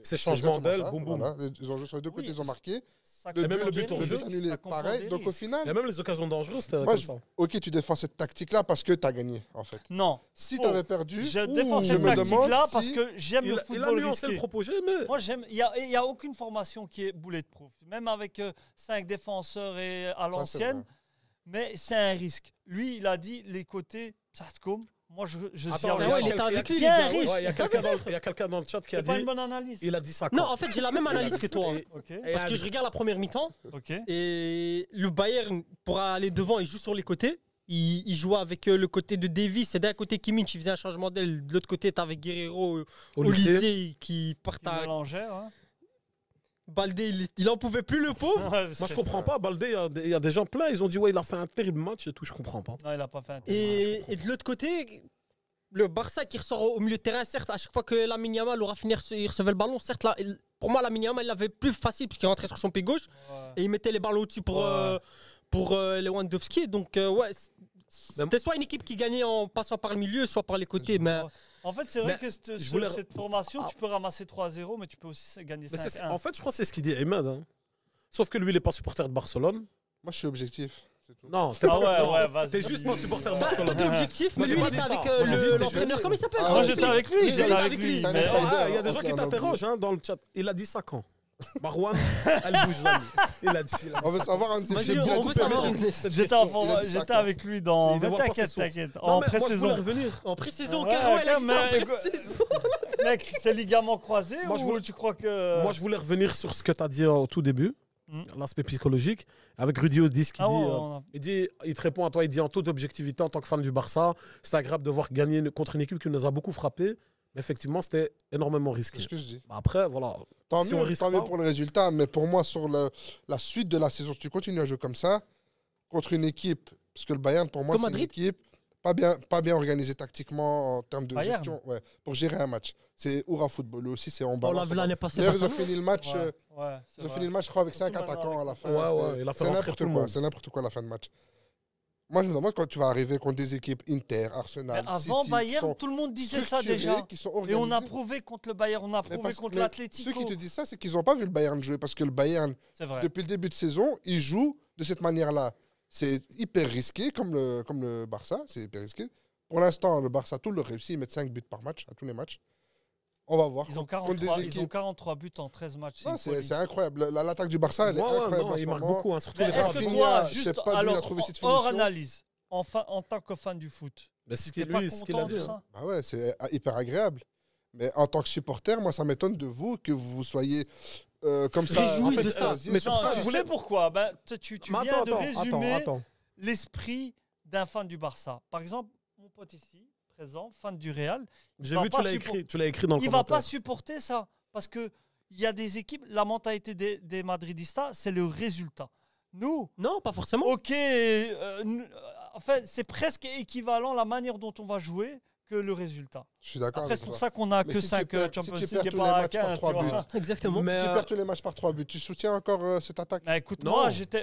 C'est changement exactement d'aile, ça, boum, boum. voilà. Ils ont joué sur les deux côtés, Oui, ils ont marqué. Ça Le Et même comprend le but des au risques. jeu, annulé, Ça comprend pareil. des Donc au risques. Il y final, a même les occasions dangereuses, c'était moi, comme je- ça. ok, tu défends cette tactique-là parce que tu as gagné, en fait. Non, Si Faux. tu avais perdu, je défends je cette me demande tactique-là si- parce que j'aime le Il a football nuancé risqué. le propos, mais Moi, j'aime. Il n'y a aucune formation qui est bulletproof. Même avec 5 défenseurs et à l'ancienne. vrai. Mais c'est un risque. Lui, il a dit les côtés, ça se comme. Moi, je Attends, ouais, il était avec lui, il y a les un gars, risque. il y a quelqu'un dans le chat qui a C'est pas dit une bonne analyse. il a dit ça Non, quand en fait, j'ai la même analyse que toi. hein. Ok. Et Parce que je regarde la première mi-temps Ok. et le Bayern, pour aller devant, il joue sur les côtés. Il jouait avec le côté de Davis et d'un côté Kimmich, il faisait un changement d'aile. De l'autre côté, t'avais Guerrero au au lycée. lycée qui part Qui à mélangeait, hein. Baldé. Il en pouvait plus, le pauvre. Ouais, Moi, c'est- je comprends pas. Baldé, il y a des gens pleins, ils ont dit ouais, il a fait un terrible match et tout, je comprends pas. Non, il a pas fait un Et de l'autre côté, le Barça qui ressort au milieu de terrain, certes, à chaque fois que Lamine Yamal aura fini, il recevait le ballon, certes, là, pour moi, Lamine Yamal, il l'avait plus facile puisqu'il rentrait sur son pied gauche et il mettait les ballons au-dessus pour Lewandowski. Donc, ouais, c'était soit une équipe qui gagnait en passant par le milieu, soit par les côtés. Mais En fait, c'est vrai Mais que je voulais- cette formation, tu peux ramasser 3-0, mais tu peux aussi gagner Mais 5-1. en fait, je crois que c'est ce qu'il dit Ahmed. Hein. Sauf que lui, il n'est pas supporter de Barcelone. Moi, je suis objectif. C'est tout. Non, Ah ouais, vas-y. t'es juste pas supporter de bah, Barcelone. tout est objectif, Moi, mais j'ai lui, pas il dit était ça. avec Moi, j'ai dit, t'es l'entraîneur. jeune. Comment il s'appelle Ah, Moi, ouais, j'étais avec lui, Il j'étais était avec avec lui. lui. C'est un mais- insider. Ah, il y a des gens c'est qui un t'interrogent hein, dans le chat. Il a dit 5 ans. Marwan, elle bouge jamais. Il a dit On veut savoir un de ces Vas-y, films. on veut savoir. J'étais avec lui dans. Il devrait pas T'inquiète, ses sources. t'inquiète. Non, En mais moi, je voulais pré-saison. revenir. En pré-saison, Ouais, carrément, il a quand dit ça en même, pré-saison. Mec, c'est ligament croisé Moi, je ou voulais- tu crois que. Moi, je voulais revenir sur ce que tu as dit au tout début, l'aspect psychologique, avec Rudy Odis qui Ah dit, ouais, on a- il te répond à toi, il dit en toute objectivité, en tant que fan du Barça, c'est agréable de voir gagner contre une équipe qui nous a beaucoup frappé, mais effectivement, c'était énormément risqué. C'est ce que je dis. Bah, après, voilà. Tant Si on risque mieux pas- pour le résultat, mais pour moi, sur la suite de la saison, si tu continues à jouer comme ça, contre une équipe, parce que le Bayern, pour moi, Comme c'est une Madrid équipe pas bien organisée tactiquement en termes de Bayern. gestion, ouais, pour gérer un match. C'est Oura Football, eux aussi, c'est en bas. On l'a vu l'année passée. D'ailleurs, face ils à ont nous. fini le match. Ouais, ouais, c'est Ils ont vrai. fini le match, je crois, avec 5 Surtout maintenant attaquants à la avec fin. Ouais, C'était- ouais, il a fait C'est rentrer n'importe tout le quoi. monde. C'est n'importe quoi à la fin de match. Moi, je me demande quand tu vas arriver contre des équipes Inter, Mais Arsenal, avant City, Bayern, qui sont tout le monde disait ça structurés, déjà. qui sont Et on a organisés. prouvé contre le Bayern, on a Mais prouvé parce- contre mais l'Atlético. Ceux qui te disent ça, c'est qu'ils n'ont pas vu le Bayern jouer parce que le Bayern, C'est vrai. depuis le début de saison, il joue de cette manière-là. C'est hyper risqué, comme le Barça, c'est hyper risqué. Pour l'instant, le Barça, tout le réussit, ils mettent 5 buts par match, à tous les matchs. On va voir. Ils ont Contre des 43 buts en 13 matchs. Non, une folie. c'est incroyable. L'attaque du Barça, elle est Ouais, ouais, incroyable. non, en ce il marque moment. beaucoup, hein, surtout Mais les est-ce trois que Rafinha, toi, je sais juste pas d'où il a alors, trouvé cette hors finition. analyse, en tant que fan du foot, Mais c'est t'es pas lui, ce qu'il a content dit. de hein. ça? Ah ouais, c'est hyper agréable. Mais en tant que supporter, moi, ça m'étonne de vous que vous soyez comme ça. Réjoui en fait, de ça. Mais c'est Non, pour ça que tu je voulais- sais pourquoi? Ben, tu Mais viens de attends, résumer attends. l'esprit d'un fan du Barça. Par exemple, mon pote ici, présent, fan du Real, J'ai va vu, pas tu l'as écrit dans le il va pas commentaire. supporter ça. Parce que il y a des équipes, la mentalité des Madridistas, c'est le résultat. Nous, Non, pas forcément. ok, en fait, c'est presque équivalent la manière dont on va jouer que le résultat. Je suis d'accord Après, avec c'est pour toi. ça qu'on a Mais que si tu 5 perds- Champions si tu League perds et tous pas les à matchs par 15. 3 tu vois. buts. Exactement. Mais, Si tu perds tous les matchs par 3 buts, tu soutiens encore cette attaque? Bah, écoute, Non.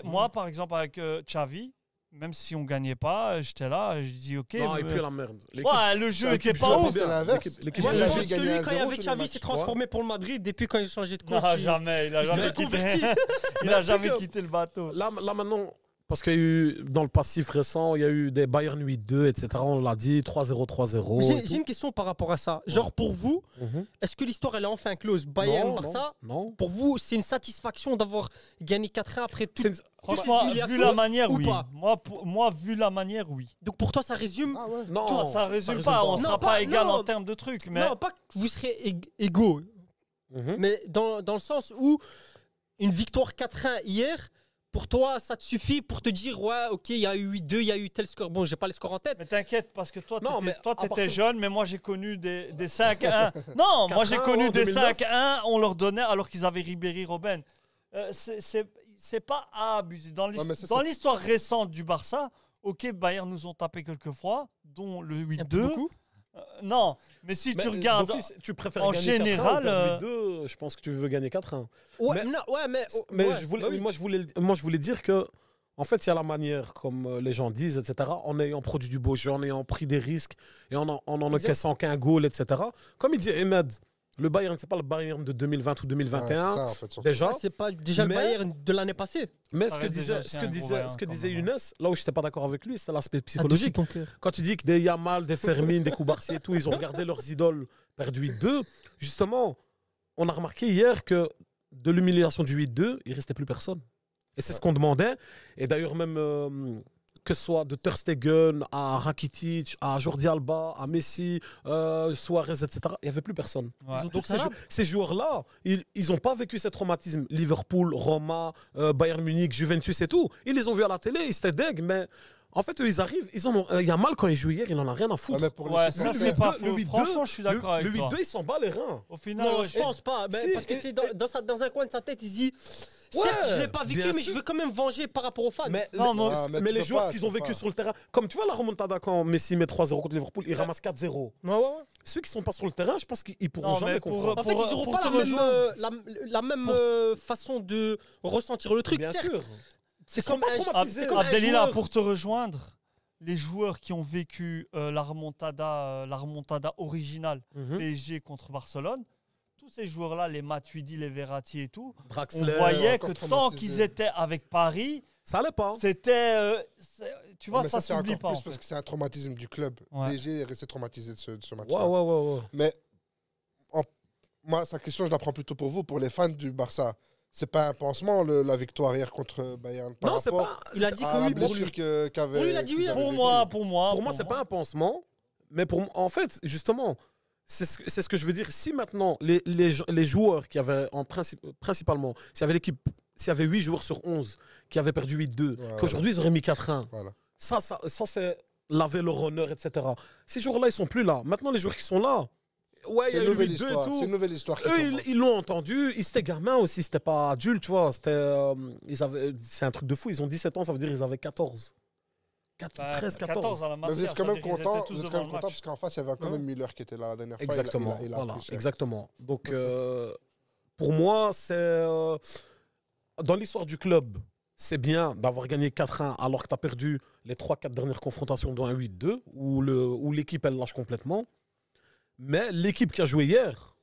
moi, par exemple, avec Xavi, même si on gagnait pas, j'étais là, je dis ok. Non, et mais- puis la merde. Ouais, le jeu était l'équipe pas joue ouf. bien. l'inverse. L'équipe Moi, Il je a pense jamais que gagné lui, à quand il y zéro avait tous les Xavi, matchs, s'est tu vois. transformé pour le Madrid. Depuis quand il a changé de coach, Non, il- jamais, il a il s'est jamais quitté. reconverti. Il a Mais jamais tu sais que- quitté le bateau. Là maintenant, parce qu'il y a eu, dans le passif récent, il y a eu des Bayern 8-2, etc. On l'a dit, 3-0, 3-0. et J'ai tout. une question par rapport à ça. Genre, pour vous, Mhm. est-ce que l'histoire elle est enfin close? Non, Bayern-Barça, non. pour vous, c'est une satisfaction d'avoir gagné 4-1 après tout. C'est une- Franchement, ces humiliations vu la manière, ou oui. pas Moi, vu la manière, oui. Donc pour toi, ça résume. Ah ouais. Non, Toi, ça résume pas. On Non, sera pas- pas égal non. en termes de trucs, mais Non, pas que vous serez égaux, Mhm. mais dans le sens où une victoire 4-1 hier, pour toi, ça te suffit pour te dire, ouais, ok, il y a eu 8-2, il y a eu tel score. Bon, j'ai pas les scores en tête. Mais t'inquiète, parce que toi, Non, mais t'étais à partir- jeune, mais moi, j'ai connu des 5-1. Non, moi, j'ai 4-1 connu en des 2009. 5-1, on leur donnait alors qu'ils avaient Ribéry, Robben. C'est pas à abuser. Dans mais ça, dans c'est- l'histoire récente du Barça, ok, Bayern nous ont tapé quelques fois, dont le Un peu 8-2. beaucoup. Non, mais si Mais, tu regardes... d'office, tu préfères en gagner 4-1 ou général, perdre 8-2, je pense que tu veux gagner 4-1. Ouais, Mais- non, ouais, mais. Mais ouais, je voulais, bah oui. moi, je voulais dire que, en fait, il y a la manière, comme les gens disent, etc., en ayant produit du beau jeu, en ayant pris des risques et en encaissant qu'un goal, etc. Comme il dit Ahmed, le Bayern, c'est pas le Bayern de 2020 ou 2021, Ouais, ça, en fait, surtout. déjà. C'est pas déjà Mais- le Bayern de l'année passée. Mais Ça ce que reste déjà disait, aussi ce que un gros disait, Bayern ce que quand disait même, Younes, là où je n'étais pas d'accord avec lui, c'était l'aspect Adoucis psychologique. ton cœur. Quand tu dis que des Yamal, des Fermin, des Koubarsi et tout, ils ont regardé leurs idoles perdre 8-2, justement, on a remarqué hier que de l'humiliation du 8-2, il restait plus personne. Et c'est ce qu'on demandait. Et d'ailleurs, même que ce soit de Ter Stegen à Rakitic, à Jordi Alba, à Messi, Suarez, etc., il n'y avait plus personne. Ouais. Ils ont Donc tous un arbre. ces joueurs-là, ils n'ont pas vécu ces traumatismes. Liverpool, Roma, Bayern Munich, Juventus et tout. Ils les ont vus à la télé, ils étaient deg, mais en fait, eux, ils arrivent. Yamal, quand il joue hier, il n'en a rien à Ouais, foutre. mais pour les Ouais, supporters- ça, c'est pas le faux. 8-2, Franchement, je suis d'accord avec Le toi. 8-2, il s'en bat les reins. Au final, Non, ouais, je pense pas. Mais Si, parce que et- c'est dans un coin de sa tête, il se dit Certes, je l'ai pas vécu, bien mais sûr. je veux quand même venger par rapport aux fans. Mais, Non, mais- Ah, mais mais tu les peux joueurs, pas, ce qu'ils tu ont peux vécu pas. sur le terrain, comme tu vois la remontada quand Messi met 3-0 contre Liverpool, il ramasse 4-0. Ouais. Ceux qui sont pas sur le terrain, je pense qu'ils pourront Non, jamais mais pour- comprendre. En fait, ils n'auront pour pas te la même, rejoindre- la même façon de ressentir le truc. Bien certes. sûr. C'est sont comme pas un- traumatisés. c'est comme un Abdelila, joueur. pour te rejoindre, les joueurs qui ont vécu la remontada originale Mhm. PSG contre Barcelone, tous ces joueurs-là, les Matuidi, les Verratti et tout, on Draxler, voyait encore que tant traumatisé. qu'ils étaient avec Paris, ça allait pas. c'était. Tu vois, Mais ça c'est s'oublie encore pas. plus En parce fait. que c'est un traumatisme du club. Ouais. PSG est resté traumatisé de ce match. Ouais. Mais moi, sa question, je la prends plutôt pour vous, pour les fans du Barça. C'est pas un pansement, la victoire hier contre Bayern. Par Non, c'est rapport pas. Il a dit à que la oui, pour blessure lui. qu'avait. Pour lui, il a dit oui, qu'ils avaient Pour vécue. moi, Pour moi, c'est pas un pansement. Mais en fait, justement, c'est ce que je veux dire. Si maintenant, les joueurs qui avaient principalement, s'il y avait 8 joueurs sur 11 qui avaient perdu 8-2, Ouais, qu'aujourd'hui ils auraient mis 4-1, Voilà. ça c'est laver leur honneur, etc. Ces joueurs-là, ils sont plus là. Maintenant, les joueurs qui sont là, ouais, il C'est y a une eu nouvelle 8-2 et histoire. tout. C'est une nouvelle histoire. qui Eux, commence. ils l'ont entendu. Ils étaient gamins aussi, c'était pas adulte, tu vois. C'est un truc de fou. Ils ont 17 ans, ça veut dire qu'ils avaient 14. 13, 14. à la Mais vous Masia, êtes quand même ça veut dire qu'ils content, étaient tous vous êtes devant quand même le content match. parce qu'en face, il y avait quand même Müller qui était là la dernière fois. Exactement. Il a Voilà, pris cher. exactement. Donc, pour moi, c'est. Dans l'histoire du club, c'est bien d'avoir gagné 4-1 alors que tu as perdu les 3-4 dernières confrontations dont un 8-2, où l'équipe, elle lâche complètement. Mais l'équipe qui a joué hier,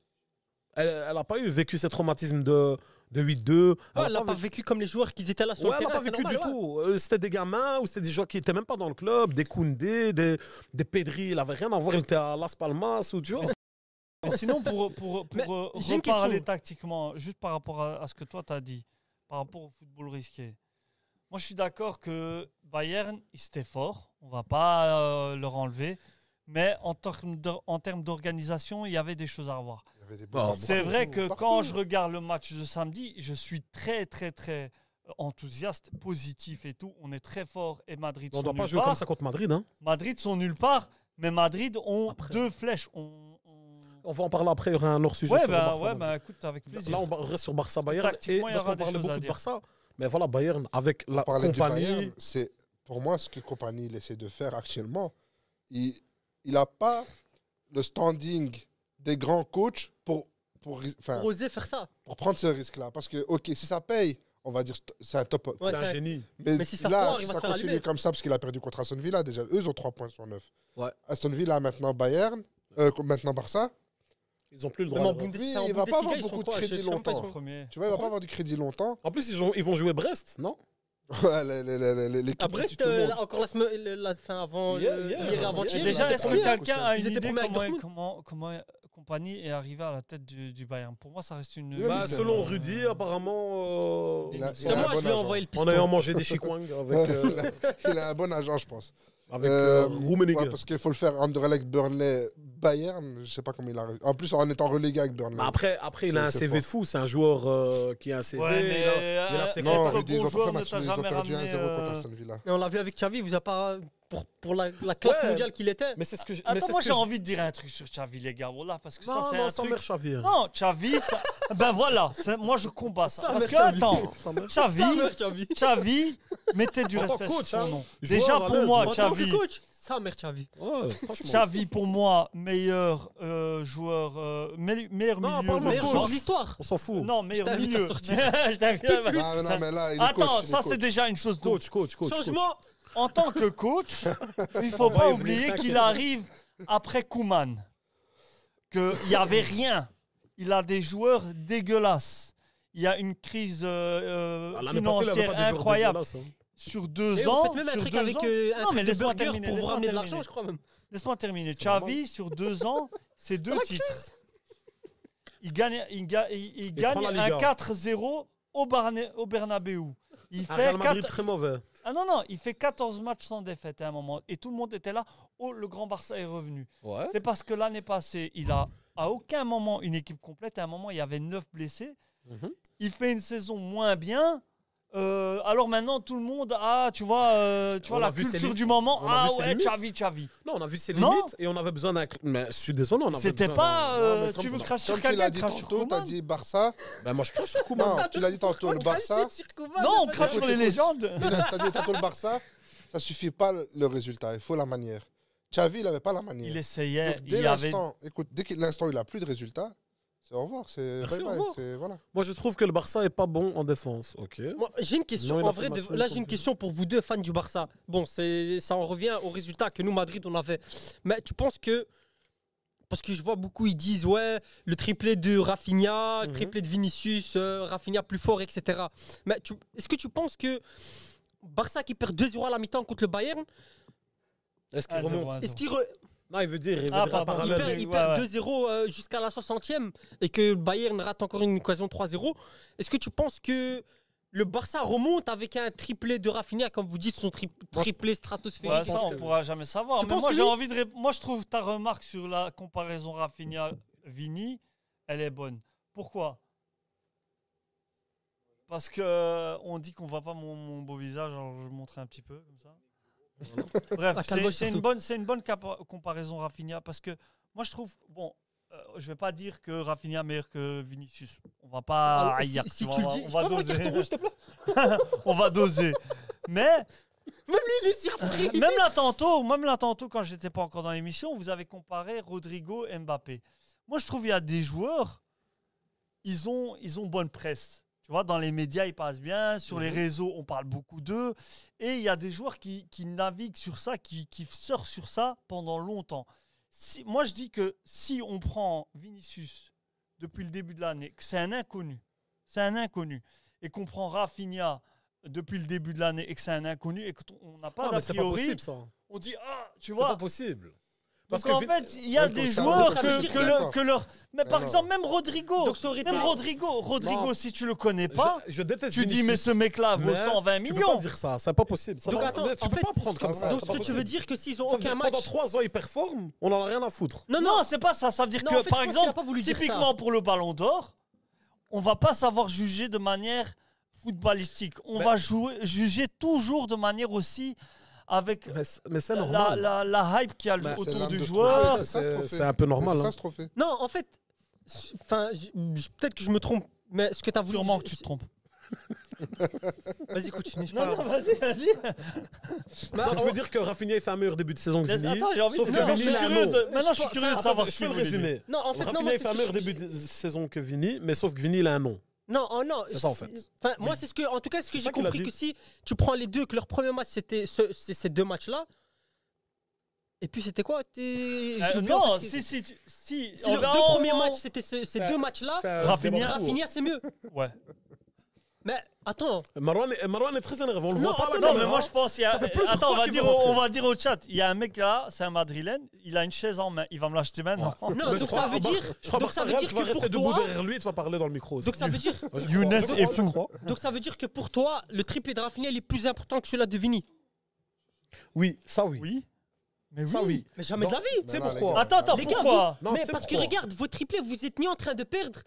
elle n'a pas vécu ce traumatisme de 8-2. Ouais, elle l'a pas vécu comme les joueurs qui étaient là sur Ouais, le elle n'a terrain. pas c'est vécu du normal, ouais. tout. C'était des gamins ou c'était des joueurs qui n'étaient même pas dans le club, des Koundé, des Pedri, il n'avait rien à voir, il était à Las Palmas ou tu vois. Mais sinon, pour Mais j'ai une reparler question. tactiquement, juste par rapport à ce que toi tu as dit, par rapport au football risqué, moi je suis d'accord que Bayern, c'était fort, on va pas leur enlever, mais en termes d'organisation, il y avait des choses à revoir. Il y avait des Ah, bons- C'est vrai que partout. quand je regarde le match de samedi, je suis très enthousiaste, positif et tout. On est très fort et Madrid On ne sont doit pas nulle jouer comme part. ça contre Madrid. Hein. Madrid sont nulle part, mais Madrid ont Après. 2 flèches. On va en parler après, il y aura un hors-sujet Ouais, sur le bah, Barça. ouais, bah écoute, avec plaisir. Là, on reste sur Barça-Bayern. tactiquement, il y Parce aura qu'on des parlait choses à beaucoup de dire. Barça. Mais voilà, Bayern, avec la Parler du compagnie. Bayern, c'est pour moi ce que compagnie il essaie de faire actuellement. Il n'a pas le standing des grands coachs pour Pour oser faire ça. prendre ce risque-là. Parce que, ok, si ça paye, on va dire c'est un top. Ouais, c'est un c'est- génie. Mais si ça là, foire, si il va ça se faire continue allumer. comme ça, parce qu'il a perdu contre Aston Villa, déjà, eux, ils ont 3 points sur 9. Ouais. Aston Villa, maintenant Bayern, maintenant Barça. Ils n'ont plus le Même droit. en de- Bundesliga, il va pas avoir ils sont beaucoup de quoi, crédit je sais même pas, ils longtemps. sont- Premier. Tu vois, il va pas avoir du crédit longtemps. En plus, ils vont jouer Brest, non? Ouais, l'équipe À qui Brest, tue tout le monde. encore la semaine, la fin avant, Hier, hier hier, et avant-hier. hier. Déjà, ils est-ce étaient que premiers. quelqu'un a Ils une étaient idée premiers avec comment Compagnie est arrivé à la tête du Bayern? Pour moi, ça reste une. Oui, Bah, mais selon Rudy, apparemment. Il C'est a un moi, bon je lui ai agent. envoyé le En piston. ayant mangé des chikwang avec, Il a un bon agent, je pense. avec Ouais, Rummenigge. parce qu'il faut le faire Anderlecht, Burnley, Bayern. Je sais pas comment il a. En plus, en étant relégué avec Burnley. Bah, après, il a un C'est CV de fort. fou. C'est un joueur qui a un CV. Ouais, il mais a ses non, être Rudy, ils bon ont pas fait joueur ne match. t'a Ils ont jamais perdu ramené. 1-0 contre Aston Villa. Mais on l'a vu avec Xavi, il vous a pas. Pour la classe Ouais. mondiale qu'il était. Mais c'est ce que mais Attends, c'est moi ce j'ai que envie de dire un truc sur Xavi, les gars. Voilà, parce que ça, Non, c'est non, un sans truc. mère Xavi. Non, Xavi, ça... ben voilà, moi je combats ça. Ça, Parce mais que, Xavi. attends, Xavi, Ça meurt, Xavi. Xavi, mettez du En tant respect que coach, sur son hein. nom. Joueur Déjà à pour l'aise. moi, En tant que Xavi, coach, ça merde, Xavi. Ouais, franchement. Xavi pour moi, meilleur joueur, meilleur Non, milieu. parle-moi de Meilleur coach. joueur de l'histoire. On s'en fout. Non, meilleur t'invite à milieu. sortir. Je t'invite Tout de à- suite. Ah, non, mais là, il est Attends, coach, il est ça coach. c'est déjà une chose de Coach. Changement. En tant que coach, il faut On va pas y venir, oublier t'inquiète. qu'il arrive après Koeman. Qu'il n'y avait rien. Il a des joueurs dégueulasses. Il y a une crise L'année passée, il avait financière pas des joueurs incroyable. dégueulasses, hein. Sur 2 Et ans. vous faites même un sur truc 2 avec ans- un Non, truc mais de laisse-moi burger terminer, pour vous laisse-moi ramener de terminer. l'argent, je crois même. Laisse-moi terminer. C'est normal. Xavi, sur 2 ans, c'est 2 titres. Il gagne, il prend gagne la un Liga. 4-0 au Bernabeu. Il Un fait Real Madrid 4 très mauvais. Ah non, il fait 14 matchs sans défaite à un moment. Et tout le monde était là. Oh, le grand Barça est revenu. Ouais. C'est parce que l'année passée, il a à aucun moment une équipe complète. À un moment, il y avait 9 blessés. Mhm. Il fait une saison moins bien. Alors maintenant, tout le monde a, tu vois On a la vu ses culture limites. du moment. On a Ah vu ses ouais, limites. Xavi. Non, on a vu ses Non. limites et on avait besoin d'un. Mais je suis désolé, on avait C'était besoin pas. Non, mais Tu veux cracher sur Comme tu l'as quelqu'un, dit crache sur tantôt, t'as Koeman. dit Barça. Ben moi, je crache sur Koeman. Non, tu l'as dit tantôt, le Barça. Non, on crache sur les légendes. T'as dit tantôt le Barça. Ça suffit pas le résultat, il faut la manière. Xavi, il avait pas la manière. Il essayait. Donc, dès Il y avait. l'instant, écoute, dès que l'instant il a plus de résultats, c'est au revoir, c'est Merci, bye au bye, revoir. c'est voilà. Moi, je trouve que le Barça est pas bon en défense. Ok. Moi, j'ai une question. Non, il En a vrai, fait match nul là, j'ai contre une question pour vous deux, fans du Barça. Bon, ça en revient au résultat que nous, Madrid, on avait. Mais tu penses que. Parce que je vois beaucoup, ils disent, ouais, le triplé de Rafinha, le triplé de Vinicius, Rafinha plus fort, etc. Mais est-ce que tu penses que Barça qui perd 2-0 à la mi-temps contre le Bayern, Est-ce qu'il Ah, zéro, remonte un est-ce qu'il re- Non, il veut dire. Il veut Ah, dire en pardon, il parallèle. perd, il ouais, perd ouais. 2-0 jusqu'à la 60e et que le Bayern rate encore une occasion 3-0, est-ce que tu penses que le Barça remonte avec un triplé de Rafinha, comme vous dites, son triplé stratosphérique? Ouais, ça, on pourra jamais savoir. Tu Mais penses moi, que j'ai oui envie de moi, je trouve ta remarque sur la comparaison Rafinha-Vini, elle est bonne. Pourquoi? Parce que on dit qu'on voit pas mon beau visage, alors je montrer un petit peu comme ça. Bref, La calvoche c'est surtout. une bonne comparaison Rafinha parce que moi je trouve bon. Je vais pas dire que Rafinha est meilleur que Vinicius. On va pas Ah, haïr, si tu tu le vois, dis, on je va peux avoir un doser. carton rouge, s'il te plaît? On va doser. Mais Même lui, il est surpris. même là tantôt, quand j'étais pas encore dans l'émission, vous avez comparé Rodrigo et Mbappé. Moi, je trouve qu'il y a des joueurs, ils ont bonne presse. Tu vois, dans les médias, ils passent bien. Sur les réseaux, on parle beaucoup d'eux. Et il y a des joueurs qui naviguent sur ça, qui surfent sur ça pendant longtemps. Moi, je dis que si on prend Vinicius depuis le début de l'année, que c'est un inconnu, et qu'on prend Rafinha depuis le début de l'année et que c'est un inconnu et qu'on n'a pas Ah, d'a mais c'est pas priori, possible, ça. on dit ah, tu C'est vois. pas possible. Parce Parce qu'en que fait, il y a Oui, des ça, joueurs ça veut dire que leur. Mais par non. exemple, même Rodrigo. Donc ça aurait été- Même Rodrigo, Non. si tu le connais pas, Je déteste tu dis Vinicius, mais ce mec-là vaut mais 120 Tu peux millions. pas dire ça, c'est pas possible. Ça Donc va- attends, tu en peux fait, pas prendre comme ça. donc Donc, c'est ce pas que tu veux possible. dire que s'ils ont Ça veut dire aucun que match. pendant 3 ans, ils performent, on en a rien à foutre. Non, c'est pas ça. Ça veut dire Non, que, en fait, par je pense qu'il a exemple, pas voulu dire typiquement ça. pour le Ballon d'Or, on va pas savoir juger de manière footballistique. On Mais- va juger toujours de manière aussi avec Mais c'est normal. la hype qu'il y a Mais C'est autour l'âme du de ce joueur. trophée, ça, ce trophée. C'est un peu normal. Mais c'est hein. ça ce trophée. Non, en fait, enfin, peut-être que je me trompe, mais ce que tu as voulu. Sûrement que tu te trompes. Vas-y, continue. je Non, parle. non, vas-y. Bah, Donc, je veux dire que Rafinha il fait un meilleur début de saison que Mais Vini. attends, j'ai envie Sauf de que Maintenant, Vini, je suis il a un curieux nom. de- maintenant, je suis curieux de Attends, savoir je ce fais que le vous voulez dire. résumé. Non, en fait, non, Rafinha moi, il fait un c'est ce meilleur que début de saison que Vini, mais sauf que Vini il a un nom. Non, oh non. C'est ça, en fait. Enfin, moi, c'est ce que, en tout cas, ce que C'est j'ai ça qu'il a compris dit. que si tu prends les deux, que leur premier match c'était ces deux matchs-là, et puis c'était quoi j'ai oublié, en Non, fait, si. si on leurs va deux en- premiers matchs c'était ces deux matchs-là, Rafinha c'est mieux. Ouais. Mais attends, Marwan est très énervé, on le Non, voit pas attends, là. Non, Non, mais mais moi je pense qu'il y a. ça fait plusieurs Attends, fois on va qu'il dire, veut rentrer. on va dire au chat. Il y a un mec là, c'est un madrilène. Il a une chaise en main. Il va me l'acheter maintenant. non, Mais je donc crois- ça veut dire, Je crois donc que ça veut dire tu vas que pour rester debout toi, derrière lui et tu vas parler dans le micro aussi. donc ça veut dire, Moi, je Younes crois, est je fou. crois. donc ça veut dire que pour toi, le triplé de Rafinha il est plus important que celui-là de Vini. Oui, ça oui. Oui. Mais Ça oui. Mais jamais de la vie. Tu sais Non, non, pourquoi les gars. Attends, Les gars, pourquoi Non, mais tu sais parce que pourquoi. regarde, vos triplés, vous êtes ni en train de perdre,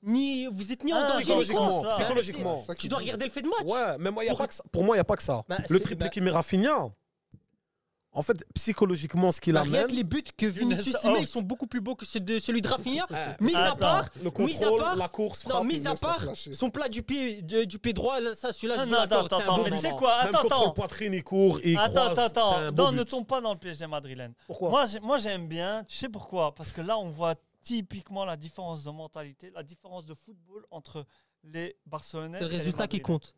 ni vous êtes ni en Ah, danger. Psychologiquement, c'est ça. psychologiquement. C'est ça Tu qui dois dit. regarder le fait de match. Ouais, mais moi, y a pas que ça. Pour moi, il n'y a pas que ça. Bah, Le c'est- triplé bah- qui met Rafinha, en fait, psychologiquement, ce qu'il Bah, rien amène. que les buts que Vinicius Younes met, out. ils sont beaucoup plus beaux que ceux de celui de Rafinha. Ah, Mis à attends. part, Le mis à contrôle, part, la course, non, frappe. mis à laisse la part flasher. son plat du pied droit, là, ça, celui-là, je Non, vous non, l'accorde, c'est un attends, bon mais but. tu sais quoi? Même Attends, contre attends. le poitrine, il court, il Attends, croise. attends. C'est un beau Non, ne but. tombe pas dans le piège des madrilènes. Pourquoi Moi, j'aime bien. Tu sais pourquoi? Parce que là, on voit typiquement la différence de mentalité, la différence de football entre les Barcelonais C'est le et les résultat qui Madrilènes. compte.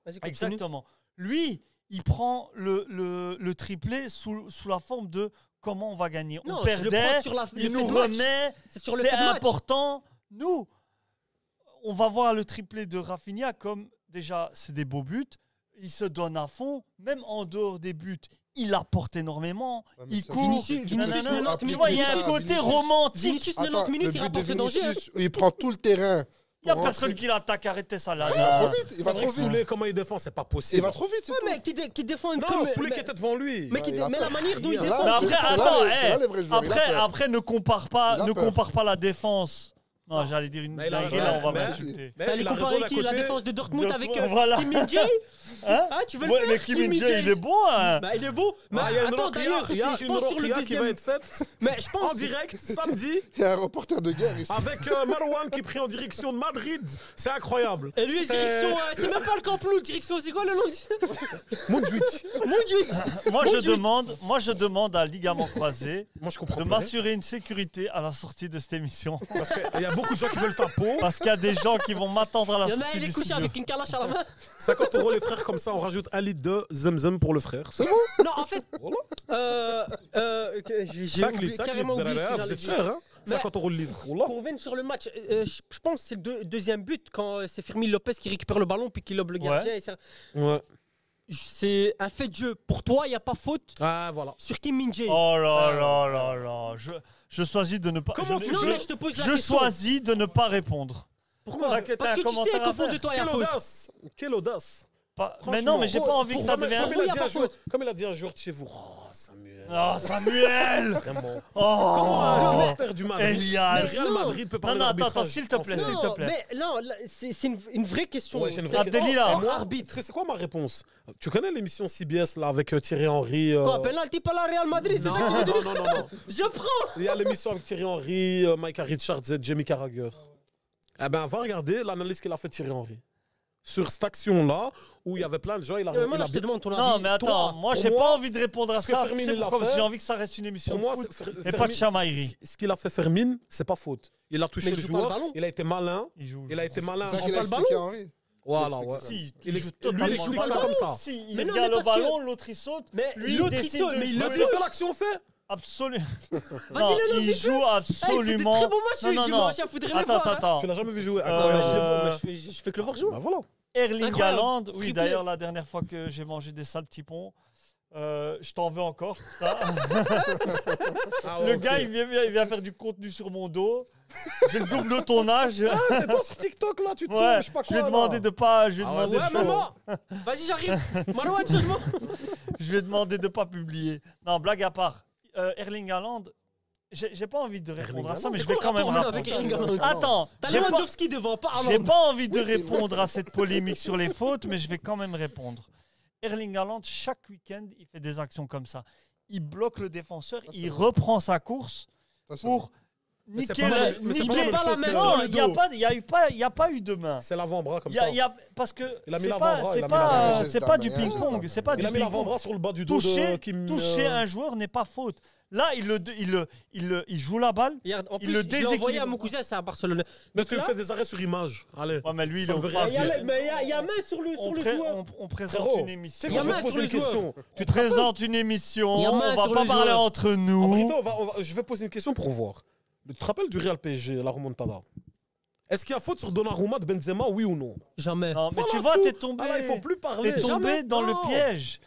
Vas-y, continue. Exactement. Lui, il prend le triplé sous la forme de comment on va gagner. Non, On je le perdait, prends sur le il fait nous de match. remet, C'est sur le c'est fait de match. important. Nous, on va voir le triplé de Rafinha comme déjà, c'est des beaux buts. Il se donne à fond, même en dehors des buts. Il apporte énormément, Ouais, mais il ça, court. Vinicius, nanana. 90 Tu minutes, vois, il y a un Vinicius, côté Vinicius. romantique. Vinicius, 90 Attends, minutes, le il but de rapporte danger. hein. Vinicius, il prend tout le terrain. Il n'y a pour personne rentrer. qui l'attaque, arrêtez ça là. Il va trop vite. Il va C'est trop vrai que vite. Foulé, comment il défend, c'est pas Il possible. va trop vite. c'est Ouais, tout. mais qui défend une Non, comme. Foulé qui était devant lui. Mais il a la peur. manière dont il Il a défend. Mais là, après, c'est là attends, les- c'est là les vrais joueurs, il a peur. après, ne compare Il a pas peur. la défense Non, j'allais dire une Mais il a dinguerie, raison. là, on va Mais- m'insulter. Mais T'allais il a raison comparer d'un qui la côté. défense de Dortmund avec Voilà. Kim Min-jae Hein Ah, tu veux le Ouais, faire mais Kim Min-jae, Min-jae, il est bon, hein. Bah, il est beau. Mais Ah, il y a une attends, roquilla, d'ailleurs, il y a je une pense sur le roquilla qui va deuxième. être faite Mais je pense. en direct samedi Il y a un reporter de guerre ici. avec Marouane qui est pris en direction de Madrid. C'est incroyable. Et lui, C'est- direction, c'est même pas le Camp Nou, direction, c'est quoi le nom Moundjuic. Moundjuic. Moi, je demande à Ligament Croisé Moi, je comprends de pas. m'assurer une sécurité à la sortie de cette émission. Parce qu'il y a beaucoup de gens qui veulent ta peau. Parce qu'il y a des gens qui vont m'attendre à la Il y en a, sortie il est du couché studio. avec une calache à la main. 50 € les frères, comme ça, on rajoute 1 litre de Zemzem pour le frère. C'est bon. Non, en fait, j'ai 5 oublié- litres, 5 carrément litres. oublié ce que Vous j'allais êtes dire. cher, hein Mais- 50 € le litre. Wallah. Pour revenir sur le match, je pense que c'est le deuxième but quand c'est Fermin Lopez qui récupère le ballon puis qui lobe le gardien. Ouais. et ça- Ouais. C'est un fait de jeu. Pour toi, il n'y a pas faute Ah, voilà. sur Kim Min-jae. Oh là là là là. Je choisis de ne pas. Comment tu non, je- non, je te pose la Je question. choisis de ne pas répondre. Pourquoi T'inquiète, Parce t'as un que tu sais commentaire à qu'au fond faire. de toi, il y a Quelle faute. audace. Quelle audace. Mais non, mais j'ai pas envie que ça Comme- devienne. comme Pour il vous, a y dit a un pas joueur- faute. Comme il a dit un joueur de chez vous. Oh, Samuel. Oh, Samuel. Vraiment. Oh. Comment un supporter du Madrid, Elias. du Real Non. Madrid peut Non, parler non, attends, d'arbitrage s'il te plaît, en s'il France? te Non, plaît. mais non, là, c'est une vraie question. Ouais, j'ai une C'est- vraie Abdelila. Oh, Et moi, arbitre. c'est quoi ma réponse? Tu connais l'émission CBS là avec Thierry Henry Quoi, penalty pas la Real Madrid, c'est ça que tu veux dire non, non, non. Je prends. Il y a l'émission avec Thierry Henry, Micah Richards et Jamie Carragher. Eh ben, va regarder l'analyse qu'il a fait Thierry Henry. Sur cette action-là, où il y avait plein de gens, il a, Mais moi, il là, a je te demande ton avis. Non, mais attends, Toi, moi, pour j'ai moi, pas envie de répondre à ce que ça. Fermin, C'est il l'a pourquoi Parce que fait. j'ai envie que ça reste une émission Pour de moi, foot c'est- et pas de chamaillerie. ce qu'il a fait Fermin, c'est pas faute. Il a touché Mais il le joue pas le joueur, ballon. il a été malin, Il joue. il a été malin. C'est ça prend qu'il pas a le expliqué ballon. à Henri. Voilà, ouais. Si, Il joue lui totalement explique le ça ballon. comme ça. Si, il Mais non, regarde mais le parce que- ballon, l'autre il saute. Mais Lui, l'autre, il il décide saute, de mais il jouer. le Vas-y, fais l'action, fais. Absolument. Vas-y, Non, le il but. joue Ah, il fait des absolument. très beaux matchs, Non, lui, non, non. dimanche, il faudrait le Attends, voir, hein. attends. Tu l'as jamais vu jouer. Euh, Incroyable. Je fais que le voir jouer. Bah voilà. Erling Incroyable. Haaland, oui, Triplé. d'ailleurs, la dernière fois que j'ai mangé des sales petits ponts, je t'en veux encore. Ça. Ah, Le ok. gars, il vient faire du contenu sur mon dos. J'ai le double de ton âge. Ah, c'est toi sur TikTok là, tu te Ouais, je sais pas je quoi. lui ai là. demandé de pas. Je lui ai Ah ouais, demandé, Ouais, de- maman. Vas-y, j'arrive. Marouane, change-moi. je lui ai demandé de pas publier. Non, blague à part. Erling Haaland, j'ai pas envie de répondre à ça, mais C'est je vais quoi quand le même rapport répondre. avec Erling Haaland Attends, T'as j'ai pas, Lewandowski devant, pas j'ai Haaland. pas envie de répondre à cette polémique sur les fautes, mais je vais quand même répondre. Erling Haaland, chaque week-end, il fait des actions comme ça. Il bloque le défenseur, Ça, c'est il vrai. reprend sa course Ça, c'est pour Mais c'est niquer pas la la. même- mais c'est niquer- pas la même pas la chose même que chose. Non, le il n'y a, dos. pas- il y a pas eu de main. C'est l'avant-bras comme Il y a- ça. il y a- parce que Il a mis c'est l'avant-bras, pas, il c'est a mis pas, l'avant-bras. c'est pas du Il a mis ping-pong. l'avant-bras. C'est pas Il du a mis ping-pong. l'avant-bras sur le bas du dos de Kim. Toucher un joueur n'est pas faute. Là, il joue la balle. Regarde, en Il plus, le je l'ai envoyé déséquilibre. à mon cousin, c'est à Barcelone. Mais Donc tu là- fais des arrêts sur image. Allez. Ouais, mais lui, il est Ça au veut Mais rien il y a dire. le- mais il y a main sur le joueur. on présente Frérot, une tu sais émission. Il y a quand je main vais te sur poser le une joueur. question. Tu présentes une émission. Il y a main On va sur pas le parler joueur. entre En nous. vérité, je vais poser une question pour voir. Tu te rappelles du Real PSG, la remontada? Est-ce qu'il y a faute sur Donnarumma de Benzema, oui ou non? Jamais. Non, mais Voilà, tu c'est vois, tout. t'es tombé. Ah là, il faut plus parler. T'es tombé Jamais. dans le Non. piège.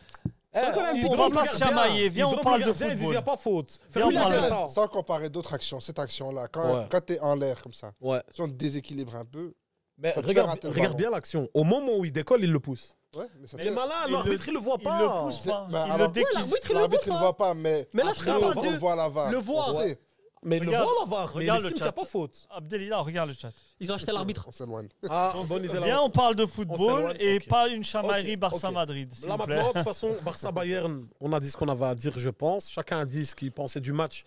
C'est encore un il bon doit gardien. pas se chamailler. Viens, on parle de Il dit, il football. n'y a pas faute. Viens, on Fais-lui parle la de ça. Sans comparer d'autres actions, cette action-là, Ouais. quand tu es en l'air comme ça, Ouais. si on te déséquilibre un peu, Mais Ça te fait rater regarde, le regarde ballon. bien l'action. Au moment où il décolle, il le pousse. ouais, mais ça Il est malin, il l'arbitre, il le voit Il pas. le pousse pas. Bah, Il alors, le déquise. l'arbitre, il le l'arbitre, il voit ne pas. voit pas, mais Mais là, je après, te on parle de- voit la VAR. le voir. On sait. Mais il le Regarde- voit la VAR, mais il regarde le estime qu'il n'y a chat. pas faute. Abdelila, regarde le chat. Ils ont acheté l'arbitre. On s'éloigne. Ah, bonne idée Viens, là. on parle de On football s'éloigne, et ok. pas une chamaillerie Ok, Barça-Madrid. s'il Là vous plaît. maintenant, de toute façon, Barça-Bayern, on a dit ce qu'on avait à dire, je pense. Chacun a dit ce qu'il pensait du match.